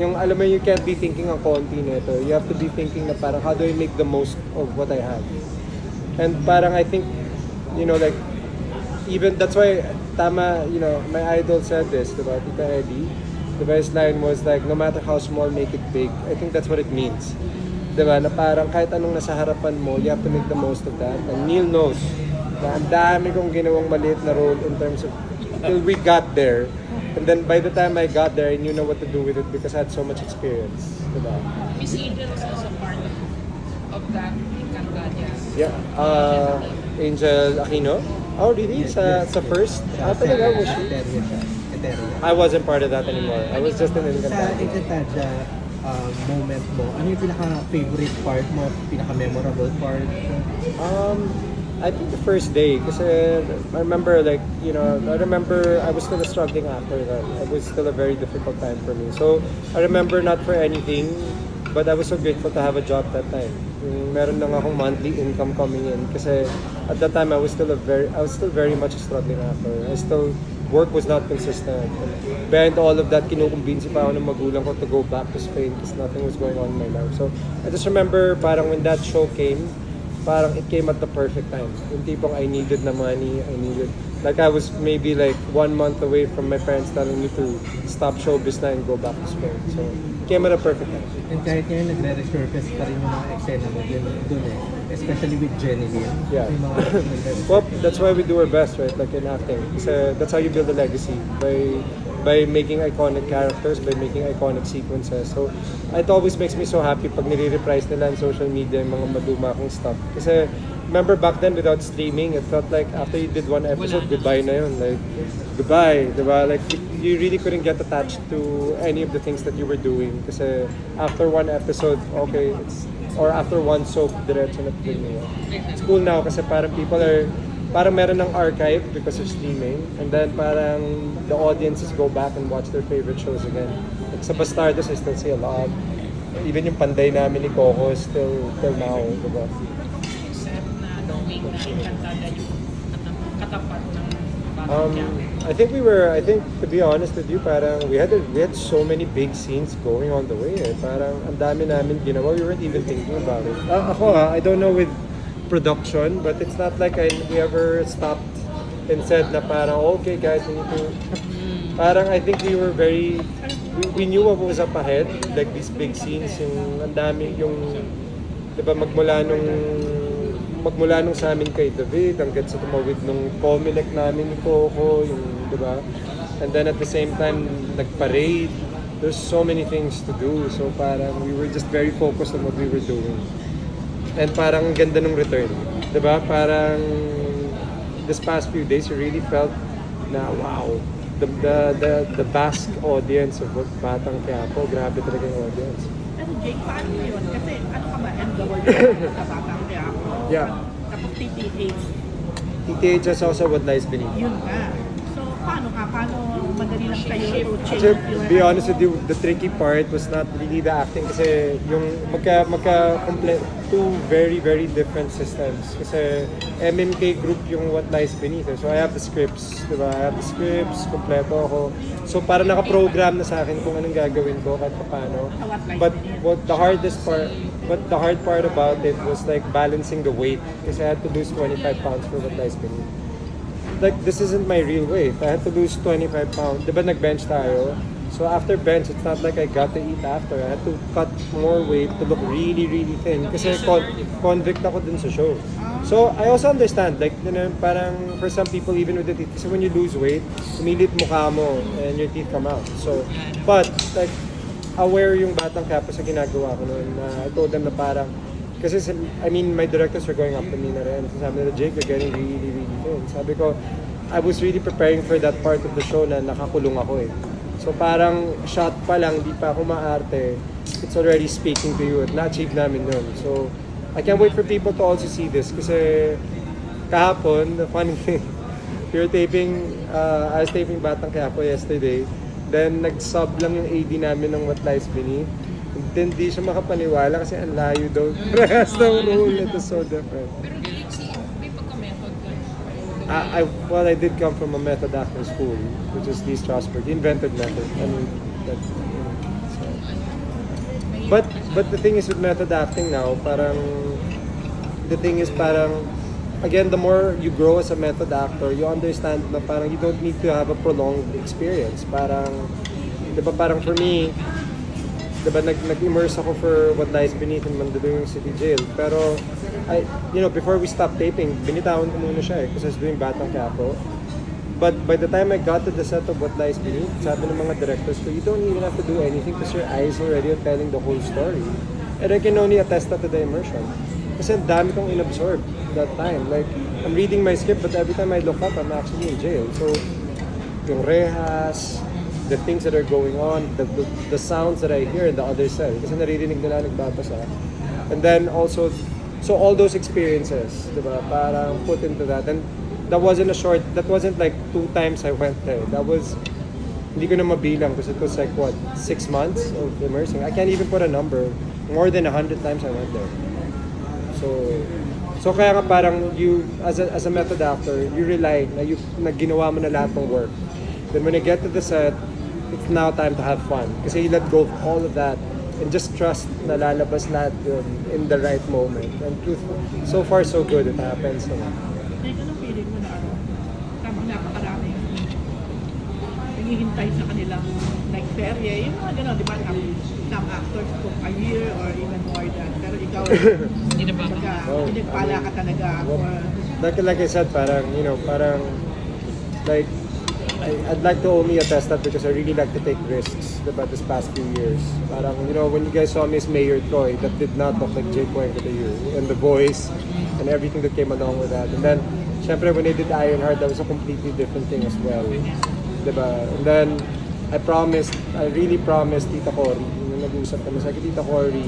[SPEAKER 1] Yung alam mo, you can't be thinking ang konti nito. You have to be thinking na parang, how do I make the most of what I have? And parang I think, like, even that's why, tama, my idol said this, diba, Tita Eddie, the best line was like, no matter how small, make it big. I think that's what it means. Diba, na parang kahit anong nasa harapan mo, you have to make the most of that. And Neil knows na ang dami kong ginawang maliit na role in terms of, till we got there. And then by the time I got there, I knew what to do with it because I had so much experience. Diba?
[SPEAKER 5] Miss Angel was also part of that Encantadia.
[SPEAKER 1] Yeah, Angel Aquino. Oh, really? Sa first? Talaga was she?
[SPEAKER 4] Eteria.
[SPEAKER 1] I wasn't part of that anymore. I was just an
[SPEAKER 4] Sa
[SPEAKER 1] Encantadia.
[SPEAKER 4] Encantadia moment mo, ano yung pinaka-favorite part mo? Pinaka-memorable part?
[SPEAKER 1] I think the first day, kasi I remember I was still a struggling actor then. It was still a very difficult time for me. So, I remember not for anything, but I was so grateful to have a job that time. Meron lang akong monthly income coming in kasi at that time I was still very much a struggling actor. Work was not consistent. Behind all of that, kinukumbinsi pa ako ng magulang ko to go back to Spain because nothing was going on in my life. So, I just remember parang when that show came, parang it came at the perfect time. Yung tipong I needed na money, like I was maybe like 1 month away from my parents telling me to stop showbiz na and go back to Spain. So, it came at a perfect time.
[SPEAKER 4] And kahit ngayon, nagre-resurface pa rin yung mga eksena mo dun eh. Especially with Jenny Lynn.
[SPEAKER 1] Yeah.
[SPEAKER 4] Yung mga
[SPEAKER 1] Well, that's why we do our best, right? Like in acting. So that's how you build a legacy by making iconic characters, by making iconic sequences. So it always makes me so happy pag nire-reprise nila on social media yung mga maduma kong stuff. Kasi remember back then without streaming, it felt like after you did one episode, goodbye na yun. Like, goodbye, diba? Like, you really couldn't get attached to any of the things that you were doing. Kasi after one episode, okay, or after one soap, diretso na din mo. It's cool now kasi parang parang meron ng archive because of streaming. And then parang the audiences go back and watch their favorite shows again. Like sa Bastardos, I still see a lot. even yung panday namin ni Coco is still till now, diba?
[SPEAKER 5] Set na knowing na Encantada yung katapat ng Batang Quiapo.
[SPEAKER 1] I think to be honest with you, parang we had so many big scenes going on the way. Parang ang dami namin ginawa, we weren't even thinking about it. I don't know with production, but it's not like we ever stopped and said na parang, okay guys, we need to... Parang I think we were we knew what was up ahead, like these big scenes, yung ang dami, yung, diba, magmula nung sa amin kay David, hanggang sa tumawid nung Comelec namin ni Coco, yung, diba? And then at the same time, nag-parade. There's so many things to do, so parang we were just very focused on what we were doing. And parang ganda nung return, diba? Parang this past few days, you really felt na wow, the vast audience of Batang Quiapo, grabe talaga yung audience.
[SPEAKER 3] Pero Jake, paano yun? Kasi ano ka ba, MW sa Batang Quiapo?
[SPEAKER 1] Yeah.
[SPEAKER 3] Tapos TTH,
[SPEAKER 1] TTH is also What Lies Beneath.
[SPEAKER 3] yun nga. So, paano madali lang kayo to change
[SPEAKER 1] Actually, to be honest with you, the tricky part was not really the acting kasi yung two very, very different systems. Kasi MMK group yung What Lies Beneath. So I have the scripts, diba? I have the scripts, kompleto ako. So para naka-program na sa akin kung anong gagawin ko kahit paano. But the hard part about it was like balancing the weight kasi I had to lose 25 pounds for What Lies Beneath. Like, this isn't my real weight. I had to lose 25 pounds. Diba nag-bench tayo? So after bench, it's not like I got to eat after. I had to cut more weight to look really, really thin. Kasi convict ako dun sa show. So I also understand, like, parang for some people, even with the teeth, kasi when you lose weight, umilit mukha mo and your teeth come out. So, but, like, aware yung Batang Quiapo sa ginagawa ko noon. I told them na parang, kasi, I mean, my directors were going up to me na rin. Sabi nila, Jake, you're getting really, really thin. Sabi ko, I was really preparing for that part of the show na nakakulong ako eh. So parang shot pa lang, di pa ako maarte, it's already speaking to you at na-achieve namin yun. So, I can't wait for people to also see this kasi kahapon, the funny thing, I was taping Batang Quiapo yesterday, then nag-sub lang yung AD namin ng What Lies Beneath. Then di siya makapaniwala kasi ang layo daw. Rest ng rule, it is so different.
[SPEAKER 5] Pero may pagka-method ka.
[SPEAKER 1] I did come from a method acting school, which is Lee Strasberg, the invented method. I mean, so. But the thing is with method acting now, parang, again, the more you grow as a method actor, you understand na parang you don't need to have a prolonged experience. Parang, di ba parang for me, diba, nag-immerse ako for What Lies Beneath in Mandaluyong City Jail. Pero, before we stopped taping, binitawan ko muna siya because I was doing Batang Quiapo. But by the time I got to the set of What Lies Beneath, sabi ng mga directors ko, you don't even have to do anything because your eyes already are telling the whole story. And I can only attest that to the immersion. Kasi ang dami kong inabsorb that time. Like, I'm reading my script, but every time I look up, I'm actually in jail. So, yung rehas, the things that are going on, the sounds that I hear in the other cell. Kasi naririnig nila nagbabasa. And then also, so all those experiences, diba, parang put into that. And that wasn't like 2 times I went there. That was, hindi ko na mabilang because it was like, 6 months of immersing. I can't even put a number. More than 100 times I went there. So kaya nga parang you, as a method actor, you rely na ginawa mo na lahat ng work. Then when you get to the set, it's now time to have fun. Kasi you let go of all of that and just trust na lalabas lahat yun in the right moment. And truthful, so far so good, it happens. So.
[SPEAKER 3] Like, anong feeling mo na tamang napakaraming naghihintay sa kanilang like serye, yung mga gano'n, di ba, some actors took a year or even more than, pero ikaw, pinagpala ka talaga.
[SPEAKER 1] Like I said, parang, like, I'd like to only attest that because I really like to take risks about this past few years. Parang, when you guys saw me as Mayor Troy, that did not look like Jake Cuenca to you. And the voice and everything that came along with that. And then, syempre, when I did Ironheart, that was a completely different thing as well. Diba? And then, I really promised Tita Cory, nung nag-usap kami sa Tita Cory,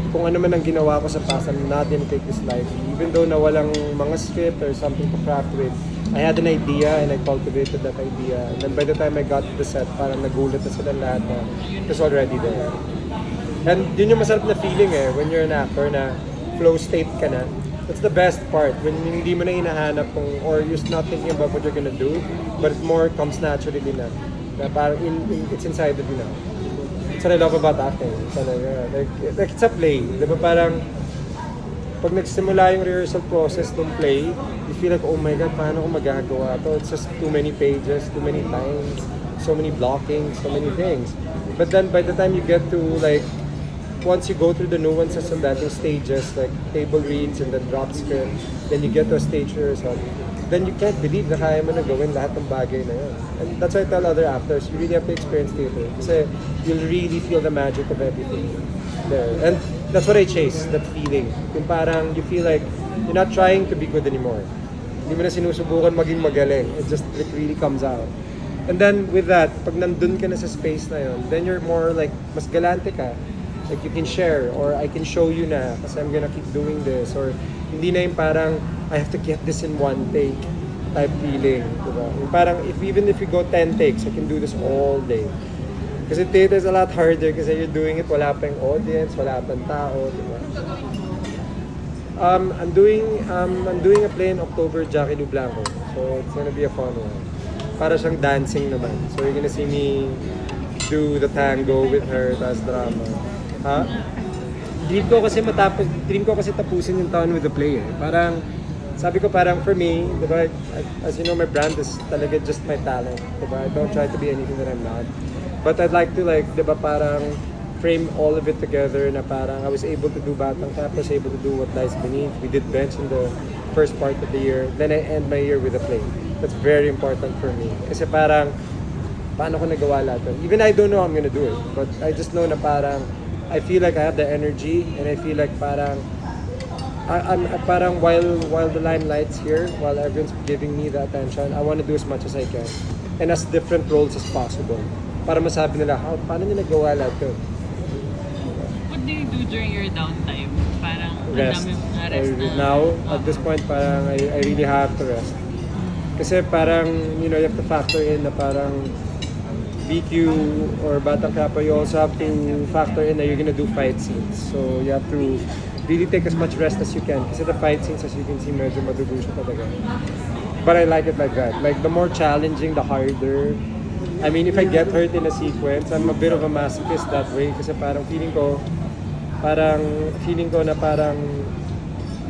[SPEAKER 1] kung ano man ang ginawa ko sa past, I'm not gonna take this lightly. Even though na walang mga script or something to craft with, I had an idea and I cultivated that idea. And then by the time I got to the set, parang nagulat na sila lahat na it was already there. And yun yung masarap na feeling when you're an actor na flow state ka na. That's the best part, when hindi mo na hinahanap kung, or you're not thinking about what you're gonna do, but it more comes naturally na. Na parang it's inside of you now. That's what I love about acting. Talaga. Like it's a play. Di ba parang, pag nagsimula yung rehearsal process ng play, you feel like, oh my God, paano ko magagawa to? It's just too many pages, too many lines, so many blockings, so many things. But then by the time you get to like, once you go through the nuances of that, yung stages, like table reads and then drop script, then you get to a stage rehearsal, then you can't believe na kaya mo na gawin lahat ng bagay na yun. And that's why I tell other actors, you really have to experience theater. Kasi you'll really feel the magic of everything there. And that's what I chase, that feeling. Yung parang you feel like you're not trying to be good anymore. Hindi mo na sinusubukan maging magaling. It just it really comes out. And then with that, pag nandun ka na sa space na yun, then you're more like, mas galante ka. Like you can share, or I can show you na kasi I'm gonna keep doing this. Or hindi na yung parang, I have to get this in one take type feeling. Diba? Yung parang, even if you go 10 takes, I can do this all day. Kasi theater is a lot harder kasi you're doing it, wala pa yung audience, wala pa yung tao. Diba? I'm doing a play in October, Jackie Lu Blanco. So it's gonna be a fun one. Para siyang dancing naman. So you're gonna see me do the tango with her, tas drama. Ha? Dream ko kasi tapusin yung taon with the play Parang, sabi ko parang for me, diba, as you know, my brand is talaga just my talent. Diba? I don't try to be anything that I'm not. But I'd like to like, diba, parang frame all of it together na parang I was able to do Batang Quiepo, I was able to do What Lies Beneath. We did Bench in the first part of the year. Then I end my year with a play. That's very important for me. Kasi parang, paano ko nagawa lahat yun? Even I don't know how I'm gonna do it. But I just know na parang, I feel like I have the energy and I feel like parang I'm parang while the limelight's here, while everyone's giving me the attention, I want to do as much as I can and as different roles as possible para masabi nila, paano niya nagawa lahat yun?
[SPEAKER 5] What do you do during your downtime? Parang
[SPEAKER 1] Rest.
[SPEAKER 5] ang dami mong rest na.
[SPEAKER 1] Now, at this point, parang I really have to rest. Kasi parang, you know, you have to factor in na parang BQ or Batang Quiepo, you also have to factor in that you're gonna do fight scenes. So you have to really take as much rest as you can. Kasi the fight scenes, as you can see, medyo madugo siya talaga. But I like it like that. Like the more challenging, the harder. I mean, if I get hurt in a sequence, I'm a bit of a masochist that way. Kasi parang feeling ko na parang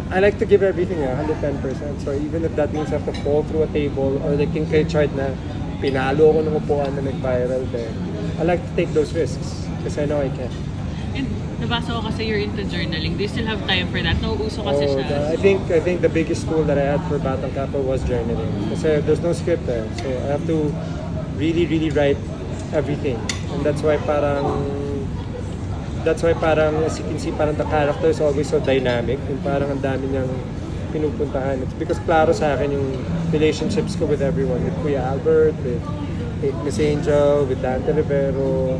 [SPEAKER 1] I like to give everything 110%. So even if that means I have to fall through a table or the king cage chart na pinalo ko ng upuan na nag-viral din. I like to take those risks kasi I know I can.
[SPEAKER 5] And nabasa ko kasi you're into journaling. Do you still have time for that? Nauuso kasi siya.
[SPEAKER 1] I think the biggest tool that I had for Batang Quiepo was journaling. Kasi there's no script there. So I have to really, really write everything. And that's why parang as you can see, parang the character is always so dynamic. Yung parang ang dami niyang pinupuntahan. It's because klaro sa akin yung relationships ko with everyone. With Kuya Albert, with Miss Angel, with Dante Rivero,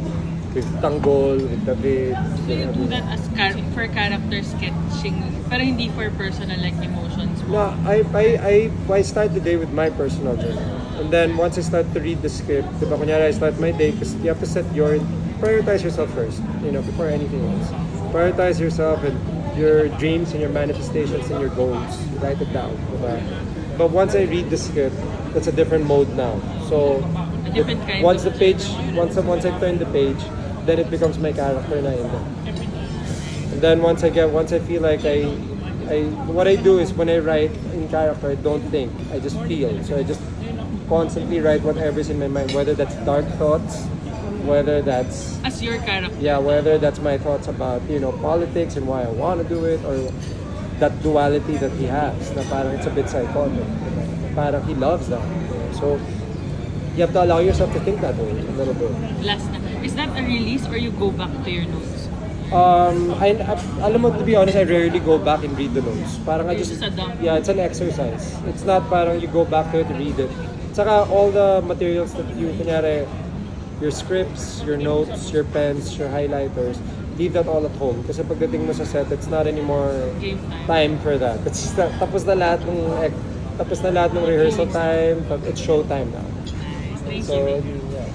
[SPEAKER 1] with Tanggol, with David.
[SPEAKER 5] So you do that as for character sketching, pero hindi for personal like emotions mo?
[SPEAKER 1] No, I start the day with my personal journal. And then once I start to read the script, diba, kunyari I start my day, because you have to prioritize yourself first, you know, before anything else. Prioritize yourself and your dreams and your manifestations and your goals. Write it down. Diba? But once I read the script, that's a different mode now. So
[SPEAKER 5] A different kind
[SPEAKER 1] once
[SPEAKER 5] of
[SPEAKER 1] the page, once I turn the page, then it becomes my character na in there. And then once I feel like what I do is when I write in character, I don't think, I just feel. So I just constantly write whatever's in my mind, whether that's dark thoughts, whether that's
[SPEAKER 5] as your character.
[SPEAKER 1] whether that's my thoughts about, you know, politics and why I want to do it, or that duality that he has, na parang it's a bit psychotic. Parang he loves that. So you have to allow yourself to think that way a little bit.
[SPEAKER 5] Last na. Is that a release or you go back to your notes?
[SPEAKER 1] Alam mo, to be honest, I rarely go back and read the notes. Parang I
[SPEAKER 5] It's
[SPEAKER 1] just,
[SPEAKER 5] just a dump.
[SPEAKER 1] yeah, it's an exercise. It's not parang you go back to it and read it. Saka all the materials that you, kunyari, your scripts, your notes, your pens, your highlighters, leave that all at home. Kasi pagdating mo sa set, it's not anymore
[SPEAKER 5] Game
[SPEAKER 1] time for that. It's tapos na lahat ng rehearsal time, it's show time now.
[SPEAKER 5] Nice. Thank
[SPEAKER 1] So,
[SPEAKER 5] you.
[SPEAKER 1] yeah.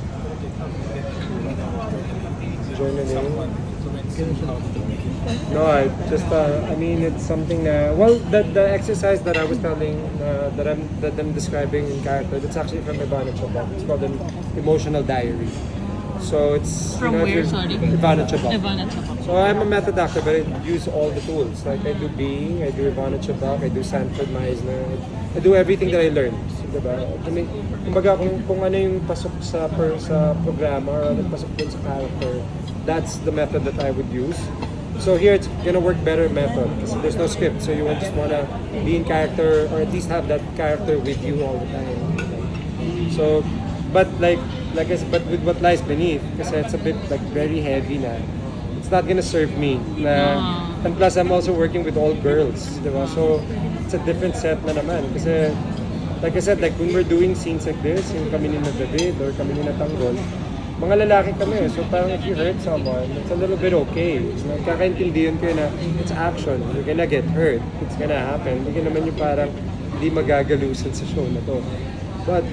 [SPEAKER 1] Journaling. No, I mean, it's something well, the exercise that I was telling, that I'm describing in character, that's actually from Ivana Chabak. It's called an emotional diary. So it's,
[SPEAKER 5] From
[SPEAKER 1] if
[SPEAKER 5] where,
[SPEAKER 1] you're-
[SPEAKER 5] sorry?
[SPEAKER 1] Ivana Chabak.
[SPEAKER 5] Ivana Chapak.
[SPEAKER 1] So I'm a method actor, but I use all the tools. Like I do Being, I do Ivana Chabak, I do Sanford Meisner. I do everything that I learned. So, diba? Kumbaga, kung ano yung pasok sa programa or ano pasok dun sa character, that's the method that I would use. So here it's gonna work better method kasi there's no script. So you just wanna be in character or at least have that character with you all the time. So, but like I said, but with what lies beneath, kasi it's a bit like very heavy na. It's not gonna serve me. And plus, I'm also working with all girls, diba? So, it's a different set na naman. Kasi, like I said, like when we're doing scenes like this, yung kami ni na David or kami ni na Tanggol, mga lalaki kami. So, parang if you hurt someone, it's a little bit okay. Kakaintindihan ko na it's action. You're gonna get hurt. It's gonna happen. Hindi ka naman yung parang hindi magagalusan sa show na to. But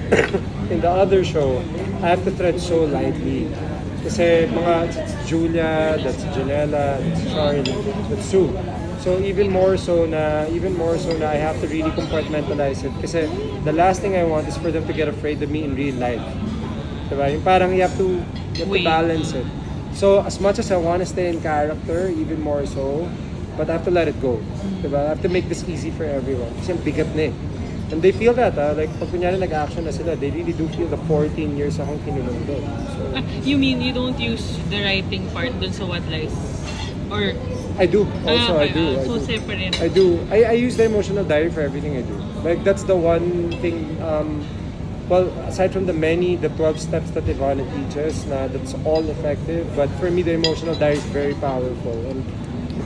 [SPEAKER 1] in the other show, I have to tread so lightly. Kasi that's Julia, that's Janela, that's Charlie, that's Sue. So even more so na I have to really compartmentalize it. Kasi the last thing I want is for them to get afraid of me in real life. Diba? Yung parang you have to balance it. So as much as I want to stay in character, even more so, but I have to let it go. Diba? I have to make this easy for everyone. Kasi ang bigat na eh. And they feel that, like pag kunyari nag-action na sila, they really do feel the 14 years akong kinulong doon. So,
[SPEAKER 5] You mean you don't use the writing part dun sa What Lies? Or...
[SPEAKER 1] I do. Also, I
[SPEAKER 5] okay,
[SPEAKER 1] do.
[SPEAKER 5] so separate.
[SPEAKER 1] I do. I use the emotional diary for everything I do. Like that's the one thing. Well, aside from the 12 steps that Ivana teaches, that's all effective. But for me, the emotional diary is very powerful. And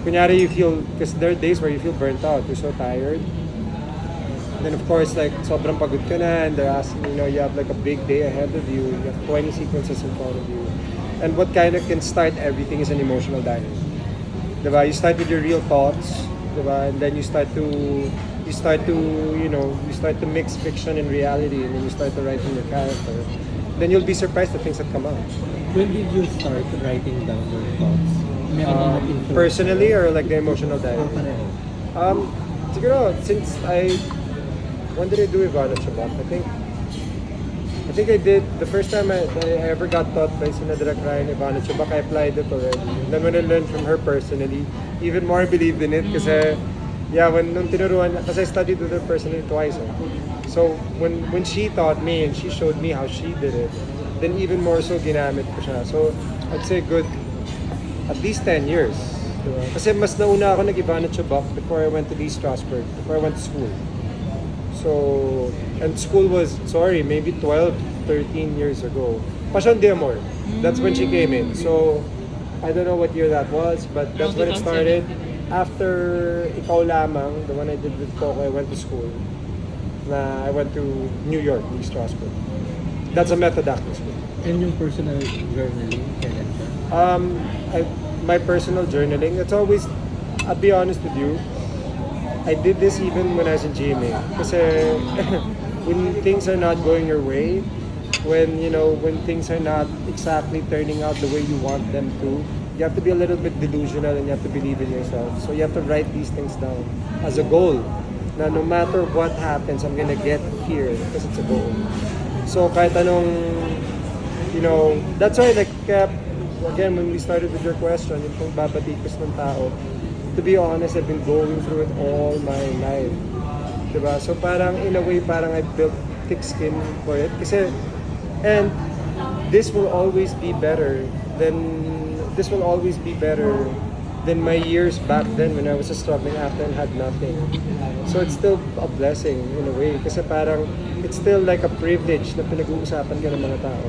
[SPEAKER 1] kunyari you feel, because there are days where you feel burnt out, you're so tired. And then of course, like sobrang pagod ka na, and they're asking, you have like a big day ahead of you. You have 20 sequences in front of you. And what kind of can start everything is an emotional diary. Diba? You start with your real thoughts, diba? And then you start to mix fiction and reality, and then you start to write in your character. Then you'll be surprised at things that come out.
[SPEAKER 4] When did you start writing down your thoughts? Meron ba nag-influence?
[SPEAKER 1] Personally or like the emotional diary?
[SPEAKER 4] Pareho.
[SPEAKER 1] Siguro, when did I do Ivana Chabak? I think I did, the first time I ever got taught by Sinadra Cry and Ivana Chabak, I applied it already. And then when I learned from her personally, even more believed in it kasi, nung tinuruan, kasi I studied with her personally twice. So when she taught me and she showed me how she did it, then even more so ginamit ko siya. So I'd say good, at least 10 years. Diba? Kasi mas nauna ako nag-Ivana Chabak before I went to Lee Strasberg, before I went to school. So, and school was, maybe 12, 13 years ago. Passion de Amor. That's when she came in. So, I don't know what year that was, but that's when it started. After Ikaw Lamang, the one I did with Coco, I went to school. I went to New York, Lee Strasberg. That's a method acting school.
[SPEAKER 4] And yung personal journaling, kailan siya?
[SPEAKER 1] My personal journaling, it's always, I'll be honest with you, I did this even when I was in GMA. Kasi when things are not going your way, when things are not exactly turning out the way you want them to, you have to be a little bit delusional and you have to believe in yourself. So you have to write these things down as a goal. Na no matter what happens, I'm gonna get here because it's a goal. So kahit anong, that's why again, when we started with your question, yung pang babatikos ng tao, to be honest, I've been going through it all my life. Diba? So parang, in a way, parang I built thick skin for it. And this will always be better than my years back then when I was a struggling actor and had nothing. So it's still a blessing in a way. Kasi parang, it's still like a privilege na pinag-uusapan ka ng mga tao.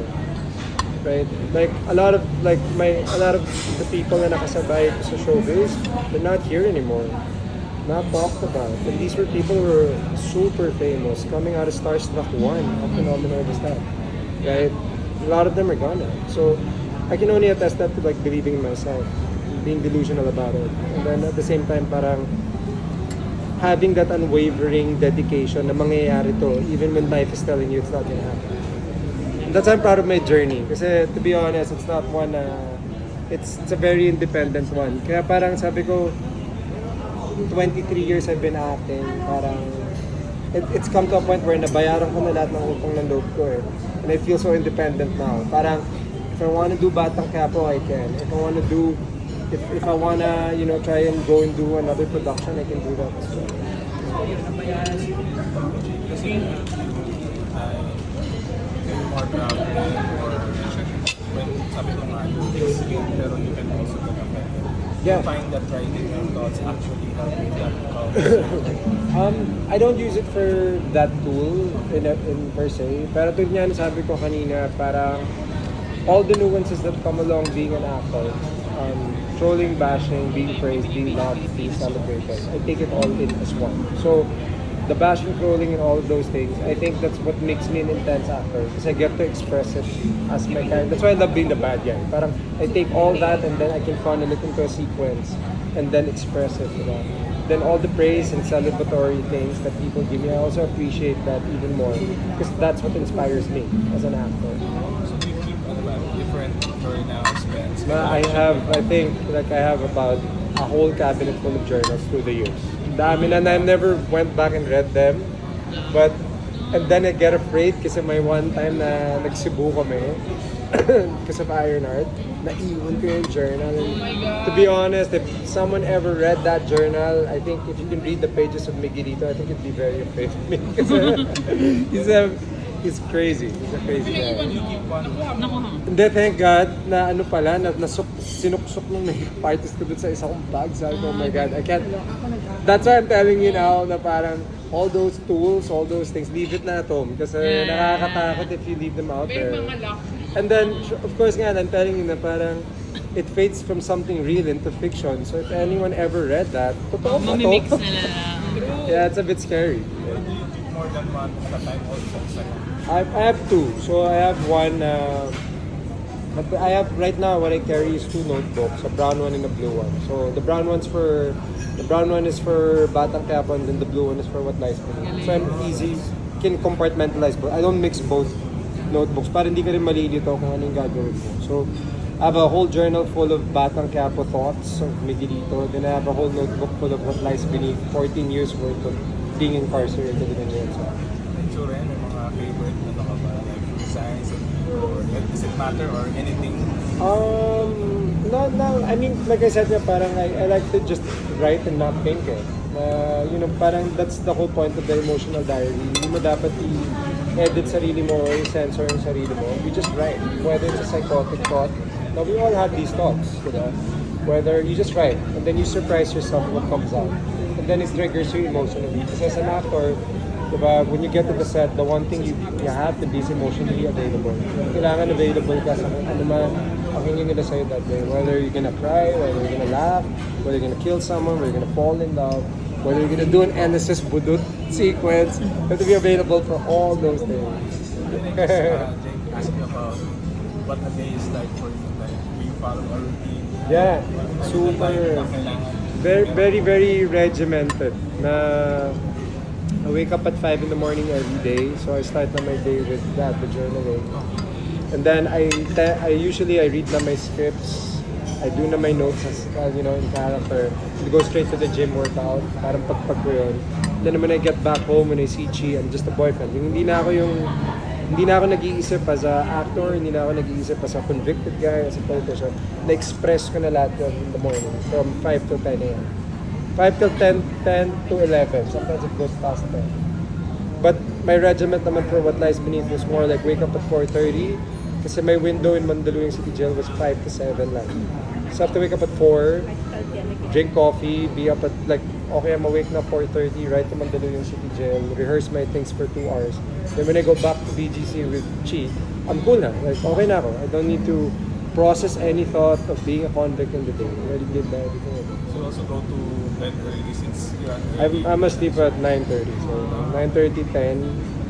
[SPEAKER 1] Right? Like a lot of the people na nakasabay sa showbiz, they're not here anymore. Not talked about. And these were people who were super famous, coming out of Starstruck 1, how phenomenal was that? Right? A lot of them are gone now. So I can only attest that to like believing in myself, being delusional about it. And then at the same time, parang having that unwavering dedication na mangyayari to, even when life is telling you it's not gonna happen. That's why I'm proud of my journey. Kasi to be honest, it's not one it's a very independent one. Kaya parang sabi ko, 23 years I've been acting, parang it's come to a point where nabayaran ko na lahat ng utang ng loob ko eh. And I feel so independent now. Parang if I want to do Batang Quiapo, I can. If I want to do, if I want to, you know, try and go and do another production, I can do that as well.
[SPEAKER 6] Kasi more traveling or when sabi ko nga, it's good, pero you can also get affected.
[SPEAKER 1] Yeah.
[SPEAKER 6] You find that writing your thoughts actually help you get
[SPEAKER 1] I don't use it for that tool in per se. Pero tulad nga sabi ko kanina, parang all the nuances that come along being an actor, trolling, bashing, being praised, being not, being celebrated, I take it all in as one. So the bashing, trolling, and all of those things, I think that's what makes me an intense actor because I get to express it as my character. That's why I love being the bad guy. Parang I take all that and then I can funnel it into a sequence and then express it. You know? Then all the praise and celebratory things that people give me, I also appreciate that even more because that's what inspires me as an actor.
[SPEAKER 6] So do you keep different journals, pens?
[SPEAKER 1] I have about a whole cabinet full of journals through the years. Dami na, and I never went back and read them. But, and then I get afraid kasi may one time na nagsibu kami because of Iron Art. Naiwan ko yung journal. And to be honest, if someone ever read that journal, I think if you can read the pages of Miguelito, I think you'd be very afraid of me. Kasi he's crazy. He's a crazy guy. Hindi, thank God, na ano pala, sinuksok ng makeup artist ko dun sa isa kong bag. Sabi ko, oh my God, I can't. That's why I'm telling you now na parang all those tools, all those things, leave it na at home. Kasi nakakatakot if you leave them out there. And then, of course nga, I'm telling you na parang it fades from something real into fiction. So if anyone ever read that, totoo ba
[SPEAKER 5] Mamimix
[SPEAKER 1] to?
[SPEAKER 5] na lang.
[SPEAKER 1] Yeah, it's a bit scary.
[SPEAKER 6] Do you keep more than one at a time also?
[SPEAKER 1] I have two. So I have one. But I have right now what I carry is two notebooks, a brown one and a blue one. So the brown one is for Batang Quiapo, and then the blue one is for What Lies Beneath. So I'm easy, can compartmentalize both. I don't mix both notebooks para hindi ka rin malilito kung anong gagawin mo. So I have a whole journal full of Batang Quiapo thoughts of Miguelito. Then I have a whole notebook full of What Lies Beneath, 14 years worth of being incarcerated in Cuenca.
[SPEAKER 6] So rin, yung mga favorite ano ka ba? Like designs or does it matter or anything?
[SPEAKER 1] No, I mean, like I said, parang I like to just write and not think eh. You know, parang that's the whole point of the emotional diary. Hindi mo dapat i-edit sarili mo or i-censor yung sarili mo. You just write. Whether it's a psychotic thought. Now, we all have these thoughts, diba? Whether you just write and then you surprise yourself what comes out. And then it triggers you emotionally. Because as an actor, diba, when you get to the set, the one thing you have to be is emotionally available. Kailangan available ka sa ano man ang hingin nila sa'yo that day. Whether you're gonna cry, whether you're gonna laugh, whether you're gonna kill someone, whether you're gonna fall in love, whether you're gonna do an NSS budut sequence, you have to be available for all those things.
[SPEAKER 6] Jake asked you about what a day is like for you. Like, do you follow a routine?
[SPEAKER 1] Yeah, super. Very, very, very regimented. Na I wake up at 5 in the morning every day, so I start my day with that, the journaling. And then I read na my scripts, I do na my notes as you know, in character. I go straight to the gym workout, parang pagpag ko yun. Then when I get back home, when I see Chie, I'm just a boyfriend. Hindi na ako nag-iisip as a actor, hindi na ako nag-iisip as a convicted guy, as a politician. Na-express ko na lahat yun in the morning, from 5 to 10 a.m. 5 till 10 to 11, sometimes it goes past 10. But my regiment naman for What Lies Beneath was more like wake up at 4:30, kasi my window in Mandaluyong City Jail was 5 to 7 lang. So I have to wake up at 4, drink coffee, be up at like, okay, I'm awake na 4:30, right to Mandaluyong City Jail, rehearse my things for 2 hours. Then when I go back to BGC with Chie, I'm cool na. Like, okay na ako. I don't need to process any thought of being a convict in the day. I already did that.
[SPEAKER 6] So you also go to bed early since you're early?
[SPEAKER 1] I'm asleep at 9:30. So 9:30, 10,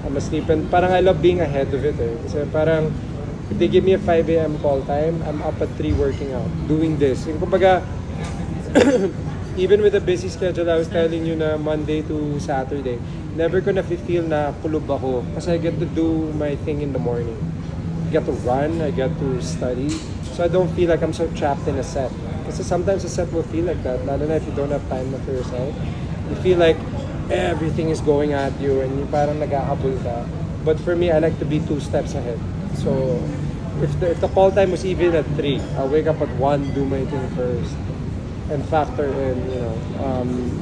[SPEAKER 1] I'm asleep. And parang I love being ahead of it eh. Kasi parang if they give me a 5 a.m. call time, I'm up at 3 working out, doing this. Yung kumbaga, even with a busy schedule, I was telling you na Monday to Saturday, never ko na feel na kulub ako kasi I get to do my thing in the morning. get to run, I get to study. So I don't feel like I'm so trapped in a set. Kasi sometimes a set will feel like that, lalo na if you don't have time for yourself. You feel like everything is going at you and you parang nag-ahabol ka. But for me, I like to be 2 steps ahead. So if the call time was even at 3, I'll wake up at 1, do my thing first, and factor in,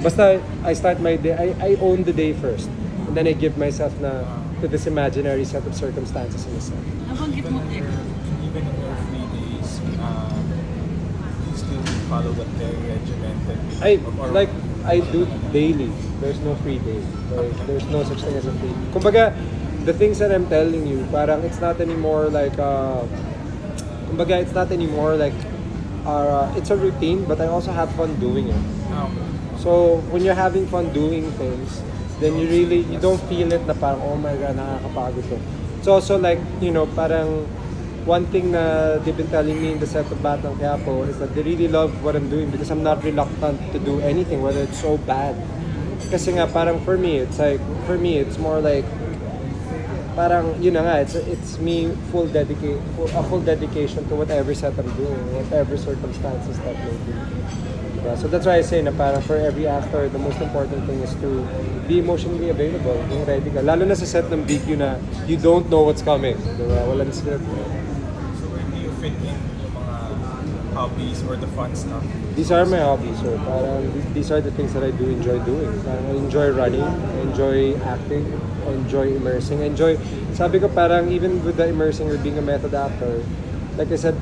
[SPEAKER 1] basta I start my day, I own the day first. And then I give myself na to this imaginary set of circumstances in a set.
[SPEAKER 5] Nabanggit mo, Tek.
[SPEAKER 6] Even in your free days, you still follow that very regimented.
[SPEAKER 1] I do daily. There's no free day. Like, there's no such thing as a free. Kumbaga, the things that I'm telling you, parang it's not anymore like it's a routine, but I also have fun doing it. So when you're having fun doing things, then you don't feel it na parang, oh my God, nakakapagod to. It's also like, parang one thing na they've been telling me in the set of Batang Quiapo is that they really love what I'm doing because I'm not reluctant to do anything, whether it's so bad. Kasi nga, parang for me, it's more like, parang, it's me full dedication to whatever set I'm doing, whatever circumstances that may be. Diba? So that's why I say na parang for every actor, the most important thing is to be emotionally available, yung ready ka. Lalo na sa set ng BQ na you don't know what's coming. Diba? Walang script.
[SPEAKER 6] So where do you fit in yung mga hobbies or the fun stuff?
[SPEAKER 1] These are my hobbies, so parang these are the things that I do enjoy doing. Parang I enjoy running, I enjoy acting, I enjoy immersing, sabi ko parang even with the immersing or being a method actor, like I said,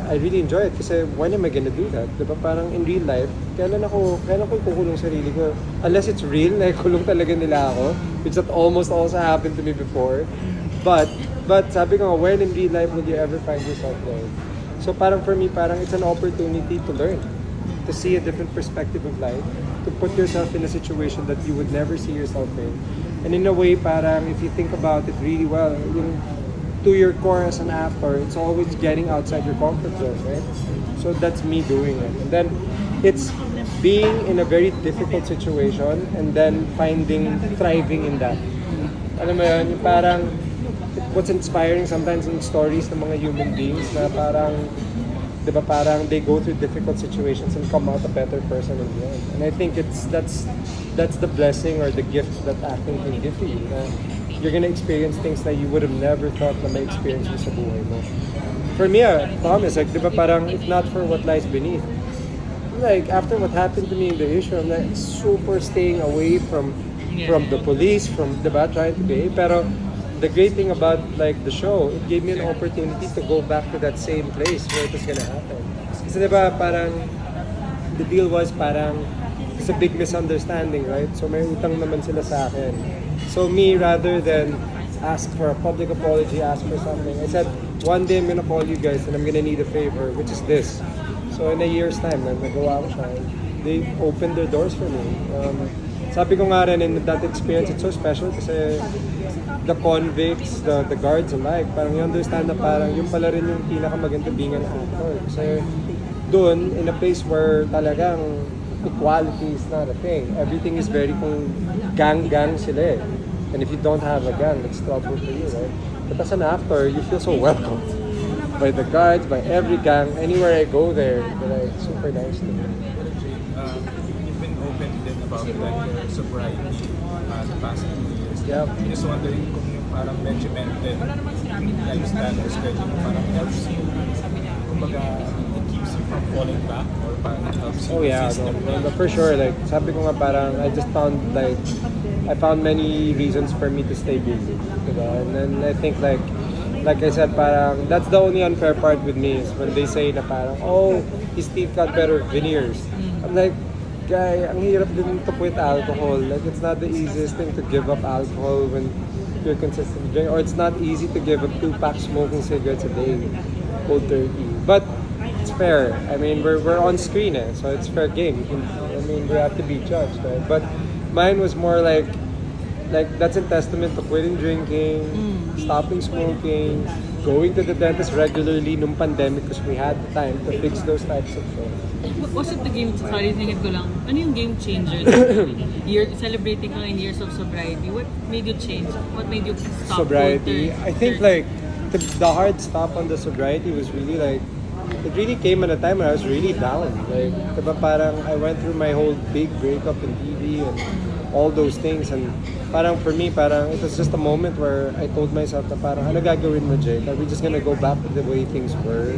[SPEAKER 1] I really enjoy it kasi when am I gonna do that? Diba parang in real life, kailan ko ikukulong sarili ko? Unless it's real, like kulong talaga nila ako, which that almost also happened to me before. But sabi ko, when in real life will you ever find yourself there? So parang for me, parang it's an opportunity to learn, to see a different perspective of life, to put yourself in a situation that you would never see yourself in. And in a way, parang if you think about it really well, to your core as an actor, it's always getting outside your comfort zone, right? So that's me doing it. And then it's being in a very difficult situation and then thriving in that. Alam mo yun, parang what's inspiring sometimes in stories ng mga human beings na parang, di ba parang they go through difficult situations and come out a better person in the end. And I think that's the blessing or the gift that acting can give to you. You're gonna experience things that you would have never thought na may experience mo sa buhay mo. For me, promise, like, di ba parang if not for what lies beneath, like after what happened to me in the issue, I'm like super staying away from the police, from di ba, trying to behave. Pero the great thing about like the show, it gave me an opportunity to go back to that same place where it was gonna happen. Kasi di ba parang the deal was parang it's a big misunderstanding, right? So may utang naman sila sa akin. So me, rather than ask for a public apology, ask for something, I said, one day I'm gonna call you guys and I'm gonna need a favor, which is this. So in a year's time, nagawa ko siya. They opened their doors for me. Sabi ko nga rin, in that experience, it's so special kasi the convicts, the guards alike, parang you understand na parang yung pala rin yung pinakamaganda being an actor. Kasi doon, in a place where talagang equality is not a thing. Everything is very gang sila eh. And if you don't have a gang, it's trouble for you, right? But as an actor, you feel so welcome by the guards, by every gang. Anywhere I go there, they're like super nice to me.
[SPEAKER 6] You've been open din about like your sobriety the past 2 years.
[SPEAKER 1] Yeah.
[SPEAKER 6] I'm just wondering kung yung parang regimented lifestyle or schedule parang helps you, kumbaga, it keeps you from falling back or parang it helps you
[SPEAKER 1] Oh yeah, no, for sure. Like, sabi ko nga parang, I found many reasons for me to stay busy. Diba? And then I think like I said, parang, that's the only unfair part with me is when they say na parang, oh, his teeth got better veneers. I'm like, guy, ang hirap din to quit alcohol. Like, it's not the easiest thing to give up alcohol when you're consistently drinking. Or it's not easy to give up 2 packs smoking cigarettes a day, cold turkey. But it's fair. I mean, we're on screen so it's fair game. We have to be judged, right? But mine was more like that's a testament to quitting drinking, stopping smoking, going to the dentist regularly nung pandemic because we had the time to fix those types of things.
[SPEAKER 5] Was it the game, sorry, tingin ko lang, ano yung game changer? Celebrating ka in years of sobriety, what made you change? What made you stop
[SPEAKER 1] Sobriety,
[SPEAKER 5] cold
[SPEAKER 1] I think
[SPEAKER 5] turkey?
[SPEAKER 1] the hard stop on the sobriety was really like, it really came at a time when I was really down. Like, diba parang I went through my whole big breakup in TV and all those things. And parang for me, parang it was just a moment where I told myself na parang, ano gagawin mo, Jake? Are we just gonna go back to the way things were?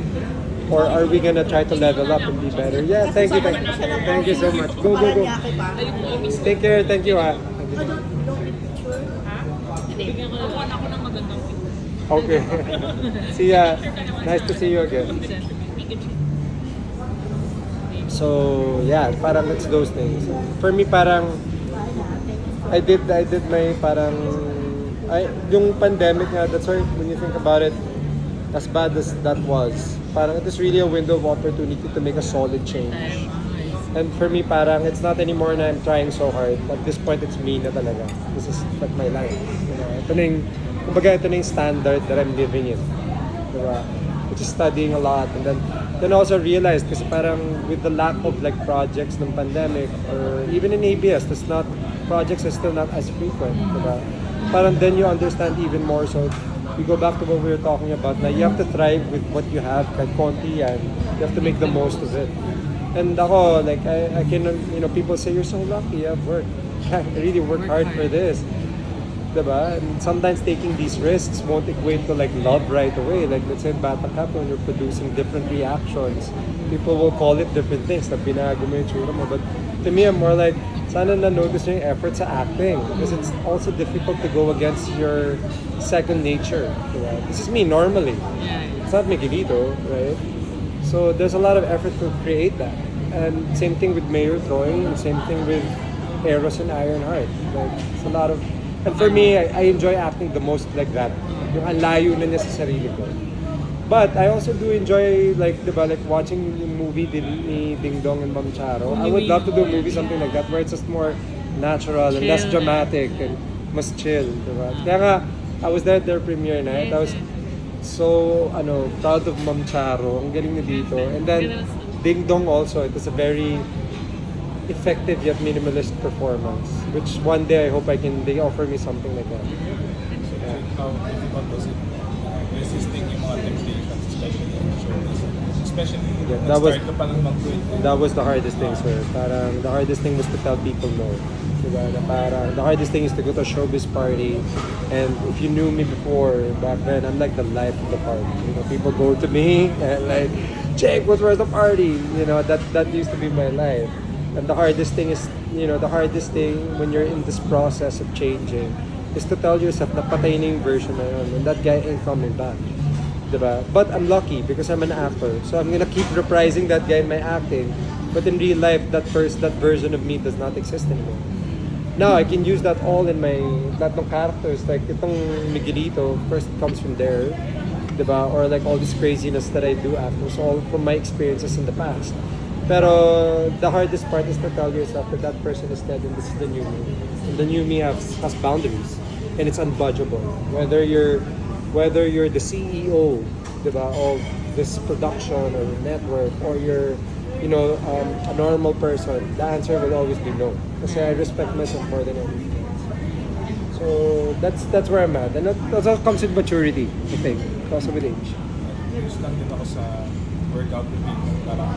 [SPEAKER 1] Or are we gonna try to level up and be better? Yeah, thank you so much. Go.
[SPEAKER 3] Paranaque pa.
[SPEAKER 1] Take care, thank you ha.
[SPEAKER 3] Don't eat picture.
[SPEAKER 5] Bigyan ko naman ako ng magandang picture.
[SPEAKER 1] Okay. See ya. Nice to see you again. So, yeah, parang it's those things. For me, parang I did my parang yung pandemic nga, that's why when you think about it, as bad as that was, parang it is really a window of opportunity to make a solid change. And for me, parang it's not anymore na I'm trying so hard. At this point, it's me na talaga. This is like my life. You know, kumbaga, ito na yung standard that I'm living in. Diba? Which is studying a lot. And then also realized, kasi parang with the lack of like projects ng pandemic, or even in ABS, projects are still not as frequent. Diba? Parang then you understand even more. So we go back to what we were talking about, na you have to thrive with what you have, kahit konti yan. You have to make the most of it. And ako, like, I can, you know, people say, you're so lucky, you have work. I really work hard for this. Diba? And sometimes taking these risks won't equate to like love right away. Like, let's say in BATANG QUIAPO, when you're producing different reactions, people will call it different things, na binago mo yung tsura mo. But to me, I'm more like, sana na-notice nyo yung effort sa acting. Because it's also difficult to go against your second nature. Diba? This is me normally. It's not Miguelito, right? So there's a lot of effort to create that. And same thing with Mayor Troy, and same thing with Eros and Ironheart. Like, it's a lot of... And for me, I enjoy acting the most like that. Yung ang layo na niya sa sarili ko. But I also do enjoy like, diba, like watching yung movie ni Ding Dong and Ma'am Charo. I would love to do a movie something like that where it's just more natural and less dramatic and mas chill, diba? Kaya nga, I was there at their premiere night. I was so proud of Ma'am Charo. Ang galing na dito. And then Ding Dong also, it was a very effective yet minimalist performance. Which one day I hope they offer me something like that.
[SPEAKER 6] How difficult was it resisting yung mga temptations, especially in shows? Especially nag-start ka palang mag-quit.
[SPEAKER 1] That was the hardest thing, sir. Parang the hardest thing was to tell people no. Diba? Na parang the hardest thing is to go to a showbiz party, and if you knew me before, back then, I'm like the life of the party. You know, people go to me and like, Jake, where's the party? You know, that used to be my life. And the hardest thing is, you know, the hardest thing when you're in this process of changing is to tell yourself na patay na yung version na yun, and that guy ain't coming back. Diba? But I'm lucky because I'm an actor. So I'm gonna keep reprising that guy in my acting. But in real life, that version of me does not exist anymore. Now, I can use that all in my lahat ng characters. Like, itong Miguelito, first it comes from there. Diba? Or like all this craziness that I do after. So all from my experiences in the past. Pero the hardest part is to tell yourself that that person is dead and this is the new me. And the new me has boundaries. And it's unbudgeable. Whether you're the CEO, diba, of this production or network, or you're, you know, a normal person, the answer will always be no. Kasi I respect myself more than anything. So that's where I'm at. And that also comes with maturity, I think. Also with age.
[SPEAKER 6] Curious lang din ako sa workout routine. Parang,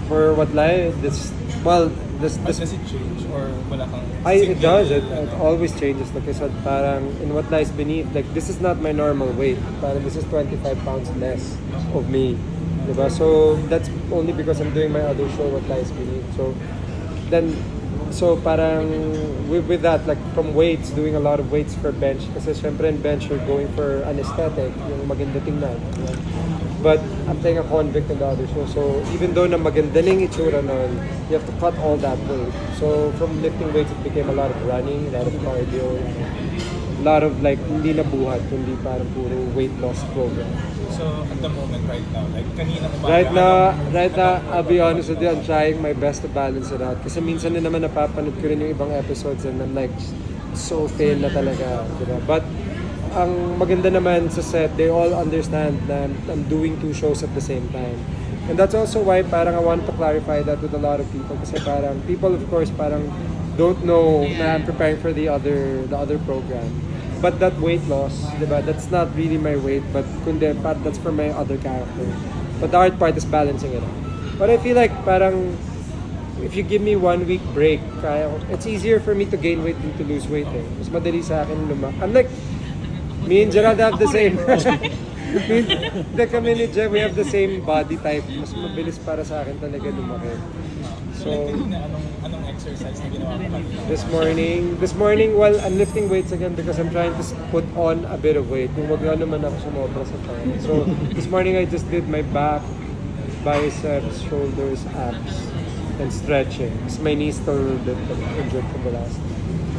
[SPEAKER 1] For what lie? Does
[SPEAKER 6] it change or wala kang...
[SPEAKER 1] it does. It always changes. Like I said, parang in what lies beneath, like this is not my normal weight. Parang this is 25 pounds less of me. Diba? So that's only because I'm doing my other show, What Lies Beneath. So parang with that, like from weights, doing a lot of weights for bench. Kasi syempre in bench, you're going for an aesthetic, yung maganda tingnan. Diba? But I'm playing a convict in the other show. So even though na maganda na yung itsura nun, you have to cut all that weight. So from lifting weights, it became a lot of running, a lot of cardio, a lot of like, hindi na buhat, kundi parang puro weight loss program.
[SPEAKER 6] So at the moment right now, like kanina umaga,
[SPEAKER 1] Right now, I'll be honest with you, I'm trying my best to balance it out. Kasi minsan na naman napapanood ko rin yung ibang episodes and I'm like, so thin na talaga. Diba? But ang maganda naman sa set, they all understand that I'm doing two shows at the same time. And that's also why parang I want to clarify that with a lot of people. Kasi parang people, of course, parang don't know na I'm preparing for the other program. but that weight loss, diba? That's not really my weight, but that's for my other character. But the hard part is balancing it out. But I feel like parang if you give me 1 week break, it's easier for me to gain weight than to lose weight. Mas madali sa akin Unlike me and Gerald have the same. Kami ni Jeff, we have the same body type. Mas mabilis para sa akin talaga lumaki. So,
[SPEAKER 6] Anong exercise na ginawa mo kanina?
[SPEAKER 1] this morning, well, I'm lifting weights again because I'm trying to put on a bit of weight. Kung wag na naman ako sumobra sa time. So, this morning I just did my back, biceps, shoulders, abs, and stretching. Because my knees still a little bit injured from the last.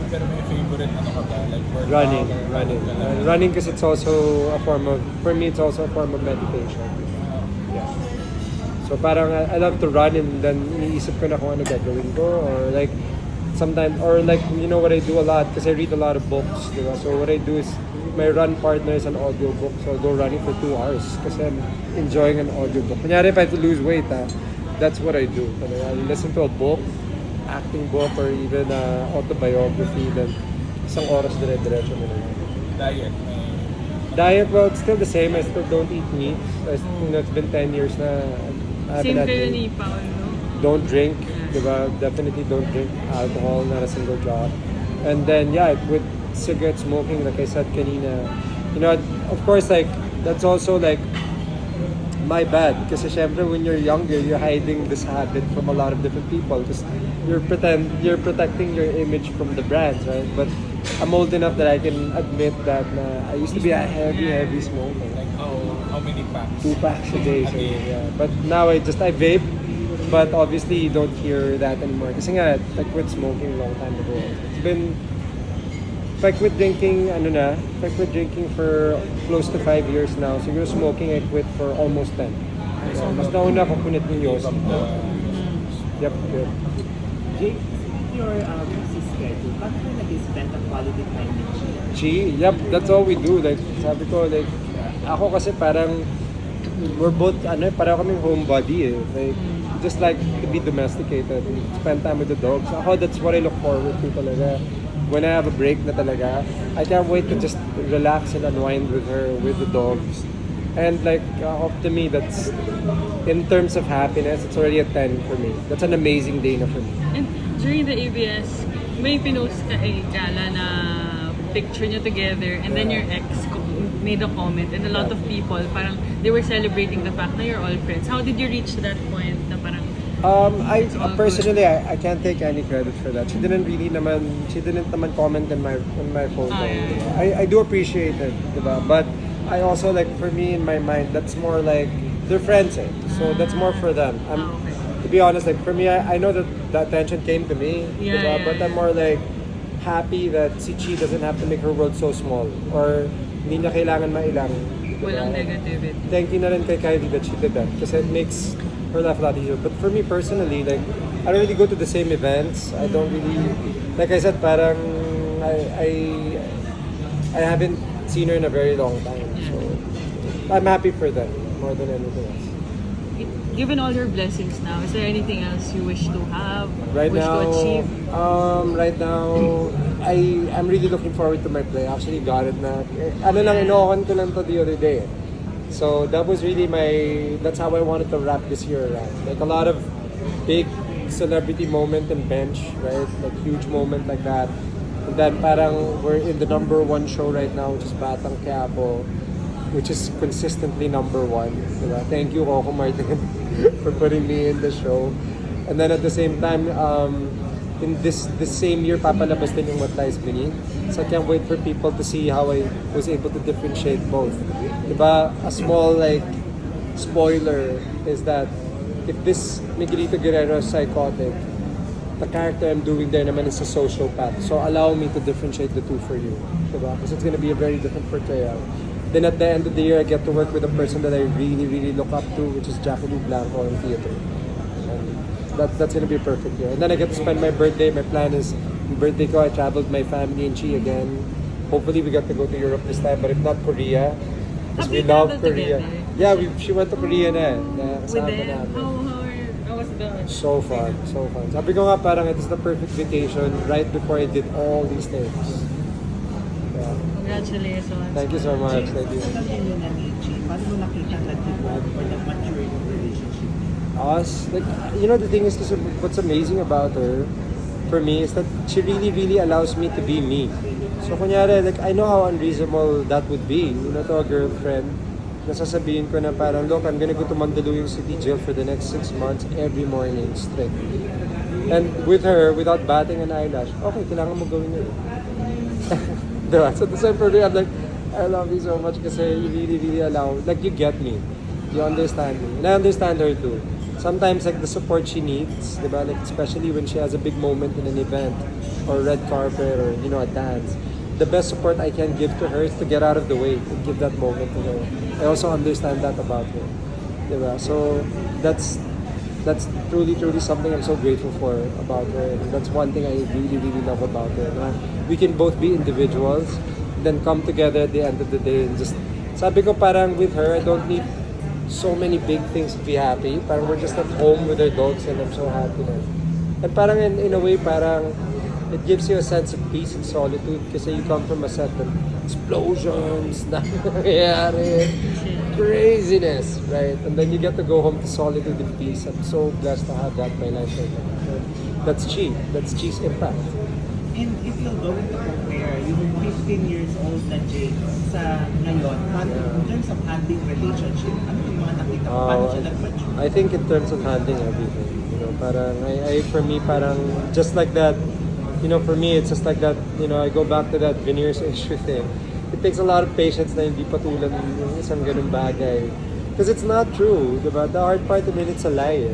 [SPEAKER 6] Pero may favorite ano ka ba? Like workout?
[SPEAKER 1] Running.
[SPEAKER 6] Ka lang?
[SPEAKER 1] Running because it's also a form of, for me, it's also a form of meditation. Yeah. So parang I love to run and then iniisip ko na kung ano gagawin ko or like sometimes, or like, you know what I do a lot because I read a lot of books, diba? So what I do is my run partner is an audio book, so I'll go running for 2 hours kasi I'm enjoying an audio book. Kunyari if I have to lose weight, that's what I do. I listen to a book, acting book, or even autobiography, then isang oras dire-diretso mo na.
[SPEAKER 6] Diet.
[SPEAKER 1] Diet, well, it's still the same. I still don't eat meat. It's been 10 years na I haven't
[SPEAKER 5] Same
[SPEAKER 1] had
[SPEAKER 5] kayo
[SPEAKER 1] meat.
[SPEAKER 5] ni Paul, no?
[SPEAKER 1] Don't drink, diba? Definitely don't drink alcohol, not a single drop. And then, yeah, with cigarette smoking, like I said kanina, you know, of course, like, that's also like my bad. Kasi syempre, when you're younger, you're hiding this habit from a lot of different people because you're protecting your image from the brands, right? But I'm old enough that I can admit that I used to be a heavy smoker.
[SPEAKER 6] Like how many packs?
[SPEAKER 1] 2 packs a day, so yeah. But now I vape, but obviously you don't hear that anymore. Kasi nga, I quit smoking a long time ago. It's been, if I quit drinking for close to 5 years now. Siguro smoking I quit for almost 10. So, mas nauna ako punit ng Yossi. Yep.
[SPEAKER 2] Jake, your busy schedule, bakit mo nag-spend ang quality time with Chi?
[SPEAKER 1] Yep, that's all we do. Like, sabi ko, like, ako kasi parang, we're both, parang kaming homebody eh. Like, just like to be domesticated, spend time with the dogs. Ako, that's what I look forward to talaga. When I have a break na talaga, I can't wait to just relax and unwind with her, with the dogs. And like, to me, that's, in terms of happiness, it's already a 10 for me. That's an amazing day na for me.
[SPEAKER 5] And during the ABS, may pinost ka Gala na picture nyo together and then your ex made a comment and a lot of people parang they were celebrating the fact that you're all friends. How did you reach that point na parang
[SPEAKER 1] I personally, I can't take any credit for that. She didn't naman comment on my photo.
[SPEAKER 5] yeah.
[SPEAKER 1] I do appreciate it, diba? But I also, like, for me in my mind, that's more like they're friends, eh. So that's more for them.
[SPEAKER 5] okay.
[SPEAKER 1] To be honest, like for me, I know that the attention came to me,
[SPEAKER 5] Yeah,
[SPEAKER 1] diba?
[SPEAKER 5] yeah,
[SPEAKER 1] But I'm more like happy that si Chi doesn't have to make her world so small or hindi niya kailangan mailang. Diba?
[SPEAKER 5] walang negativity?
[SPEAKER 1] Thank you na rin kay Kylie that she did that because it makes her life a lot easier. But for me personally, like, I don't really go to the same events. I don't really, like I said, parang I haven't seen her in a very long time. So I'm happy for them more than anything else.
[SPEAKER 5] Given all your blessings now, is there anything else you wish to have,
[SPEAKER 1] Right
[SPEAKER 5] wish
[SPEAKER 1] now,
[SPEAKER 5] to achieve?
[SPEAKER 1] I'm really looking forward to my play. I actually got it na. Inokan ko lang to the other day. So that was really that's how I wanted to wrap this year around. Like a lot of big celebrity moment and bench, right? Like huge moment like that. And then parang we're in the number 1 show right now, which is Batang Quiapo, which is consistently number 1. Diba? Thank you, Coco Martin, for putting me in the show. And then at the same time, in this same year, papalabas din yung What Lies Beneath. So I can't wait for people to see how I was able to differentiate both. Diba? A small like spoiler is that if this Miguelito Guerrero is psychotic, the character I'm doing there naman is a sociopath. So allow me to differentiate the two for you. Diba? Because it's gonna be a very different portrayal. Then at the end of the year, I get to work with a person that I really, really look up to, which is Jacqueline Blanco in theater. And that's gonna be a perfect year. And then I get to spend my birthday. My plan is, birthday ko, I traveled with my family in Chi again. Hopefully we get to go to Europe this time, but if not, Korea. Because
[SPEAKER 5] Have
[SPEAKER 1] we
[SPEAKER 5] you
[SPEAKER 1] love
[SPEAKER 5] traveled
[SPEAKER 1] Korea.
[SPEAKER 5] together?
[SPEAKER 1] Yeah, she went to Korea na.
[SPEAKER 5] With them? How was the...
[SPEAKER 1] So fun. Sabi ko nga parang it is the perfect vacation right before I did all these things. Yeah.
[SPEAKER 5] Congratulations.
[SPEAKER 1] Thank you so much. Thank you.
[SPEAKER 2] Sa tagal na ni Chie, paano mo nakita nag-evolve or nag-mature yung relationship?
[SPEAKER 1] Us, like, you know, the thing is, kasi what's amazing about her, for me, is that she really, really allows me to be me. So, kunyari, like, I know how unreasonable that would be, you know, to a girlfriend, nasasabihin ko na parang, look, I'm gonna go to Mandaluyong City Jail for the next 6 months every morning, straight. And with her, without batting an eyelash, okay, kailangan mo gawin yun. Diba? So, the same for me, I'm like, I love you so much kasi you really, really allow, like, you get me. You understand me. And I understand her too. Sometimes, like, the support she needs, diba? Like, especially when she has a big moment in an event or red carpet or, you know, a dance. The best support I can give to her is to get out of the way and give that moment to her. I also understand that about her. Diba? So, that's truly, truly something I'm so grateful for about her. And that's one thing I really, really love about her. Na we can both be individuals, then come together at the end of the day and just, sabi ko parang with her, I don't need so many big things to be happy. Parang we're just at home with our dogs and I'm so happy na. And parang in a way, parang it gives you a sense of peace and solitude kasi you come from a set of explosions, nangyayari, craziness, right? And then you get to go home to solitude and peace. I'm so blessed to have that in my life right now. That's Chie. That's Chie's impact.
[SPEAKER 2] And if you're going to compare yung 15 years old na Jake sa ngayon, in terms of handling relationship, ano yung mga nakita mo? Paano siya nag-mature?
[SPEAKER 1] I think in terms of handling everything, you know, parang, for me, parang, just like that, you know, for me, it's just like that, you know, I go back to that veneers issue thing. It takes a lot of patience na hindi patulan yung isang ganung bagay. Because it's not true, diba? The hard part, I mean, it's a lie.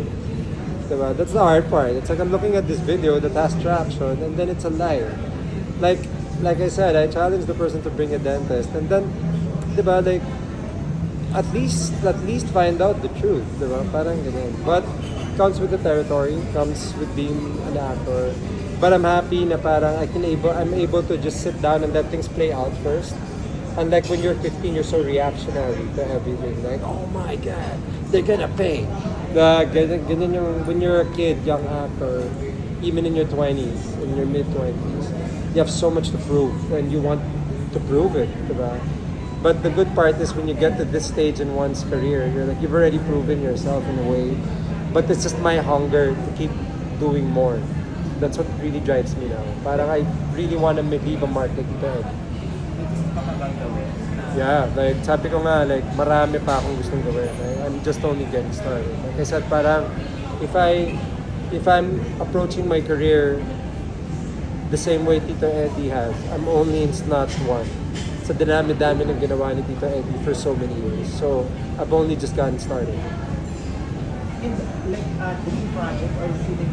[SPEAKER 1] Diba? That's the hard part. It's like I'm looking at this video that has traction and then it's a lie. Like I said, I challenged the person to bring a dentist and then, diba, like, at least find out the truth, diba? Parang ganyan. But it comes with the territory, comes with being an actor. But I'm happy na parang I'm able to just sit down and let things play out first. Unlike when you're 15, you're so reactionary to everything. Like, oh my God, they're gonna pay. Ganyan yung, when you're a kid, young actor, even in your 20s, in your mid-20s, you have so much to prove and you want to prove it, diba? But the good part is when you get to this stage in one's career, you're like, you've already proven yourself in a way. But it's just my hunger to keep doing more. That's what really drives me now. Parang I really want to leave a mark like that. Yeah, like sabi ko nga, like marami pa akong gustong gawin. I'm just only getting started. Like I said, parang if I'm approaching my career the same way Tito Eddie has, I'm only in Snots 1. Sa dinami-dami ng ginawa ni Tito Eddie for so many years. So, I've only just gotten started.
[SPEAKER 2] And like dream project or feeling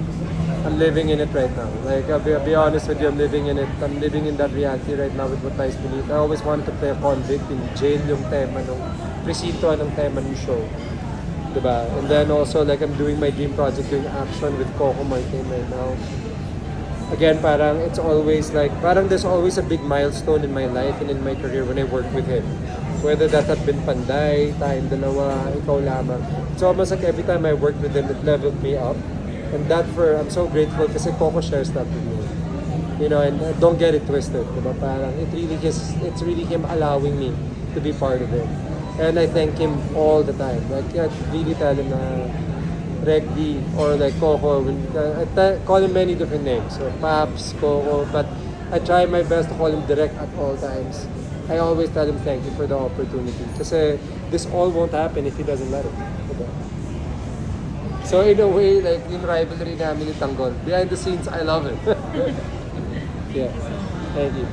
[SPEAKER 1] I'm living in it right now. Like, I'll be honest with you, I'm living in it. I'm living in that reality right now with What Lies Beneath. I always wanted to play a convict in jail yung tema nung presinto ng tema ng show. Diba? And then also, like, I'm doing my dream project, doing action with Coco Martin right now. Again, parang it's always like, parang there's always a big milestone in my life and in my career when I work with him. Whether that had been Panday, Tayong Dalawa, Ikaw Lamang. It's almost like every time I worked with him, it leveled me up. And I'm so grateful kasi Coco shares that with me. You know, and don't get it twisted. Diba? Parang it's really him allowing me to be part of it. And I thank him all the time. Like, I really tell him na Regdi or like Coco, I call him many different names. So Paps, Coco, but I try my best to call him direct at all times. I always tell him thank you for the opportunity. Kasi this all won't happen if he doesn't let it. Diba? So in a way, like yung rivalry namin ni Tanggol, behind the scenes, I love it. Yeah, thank you.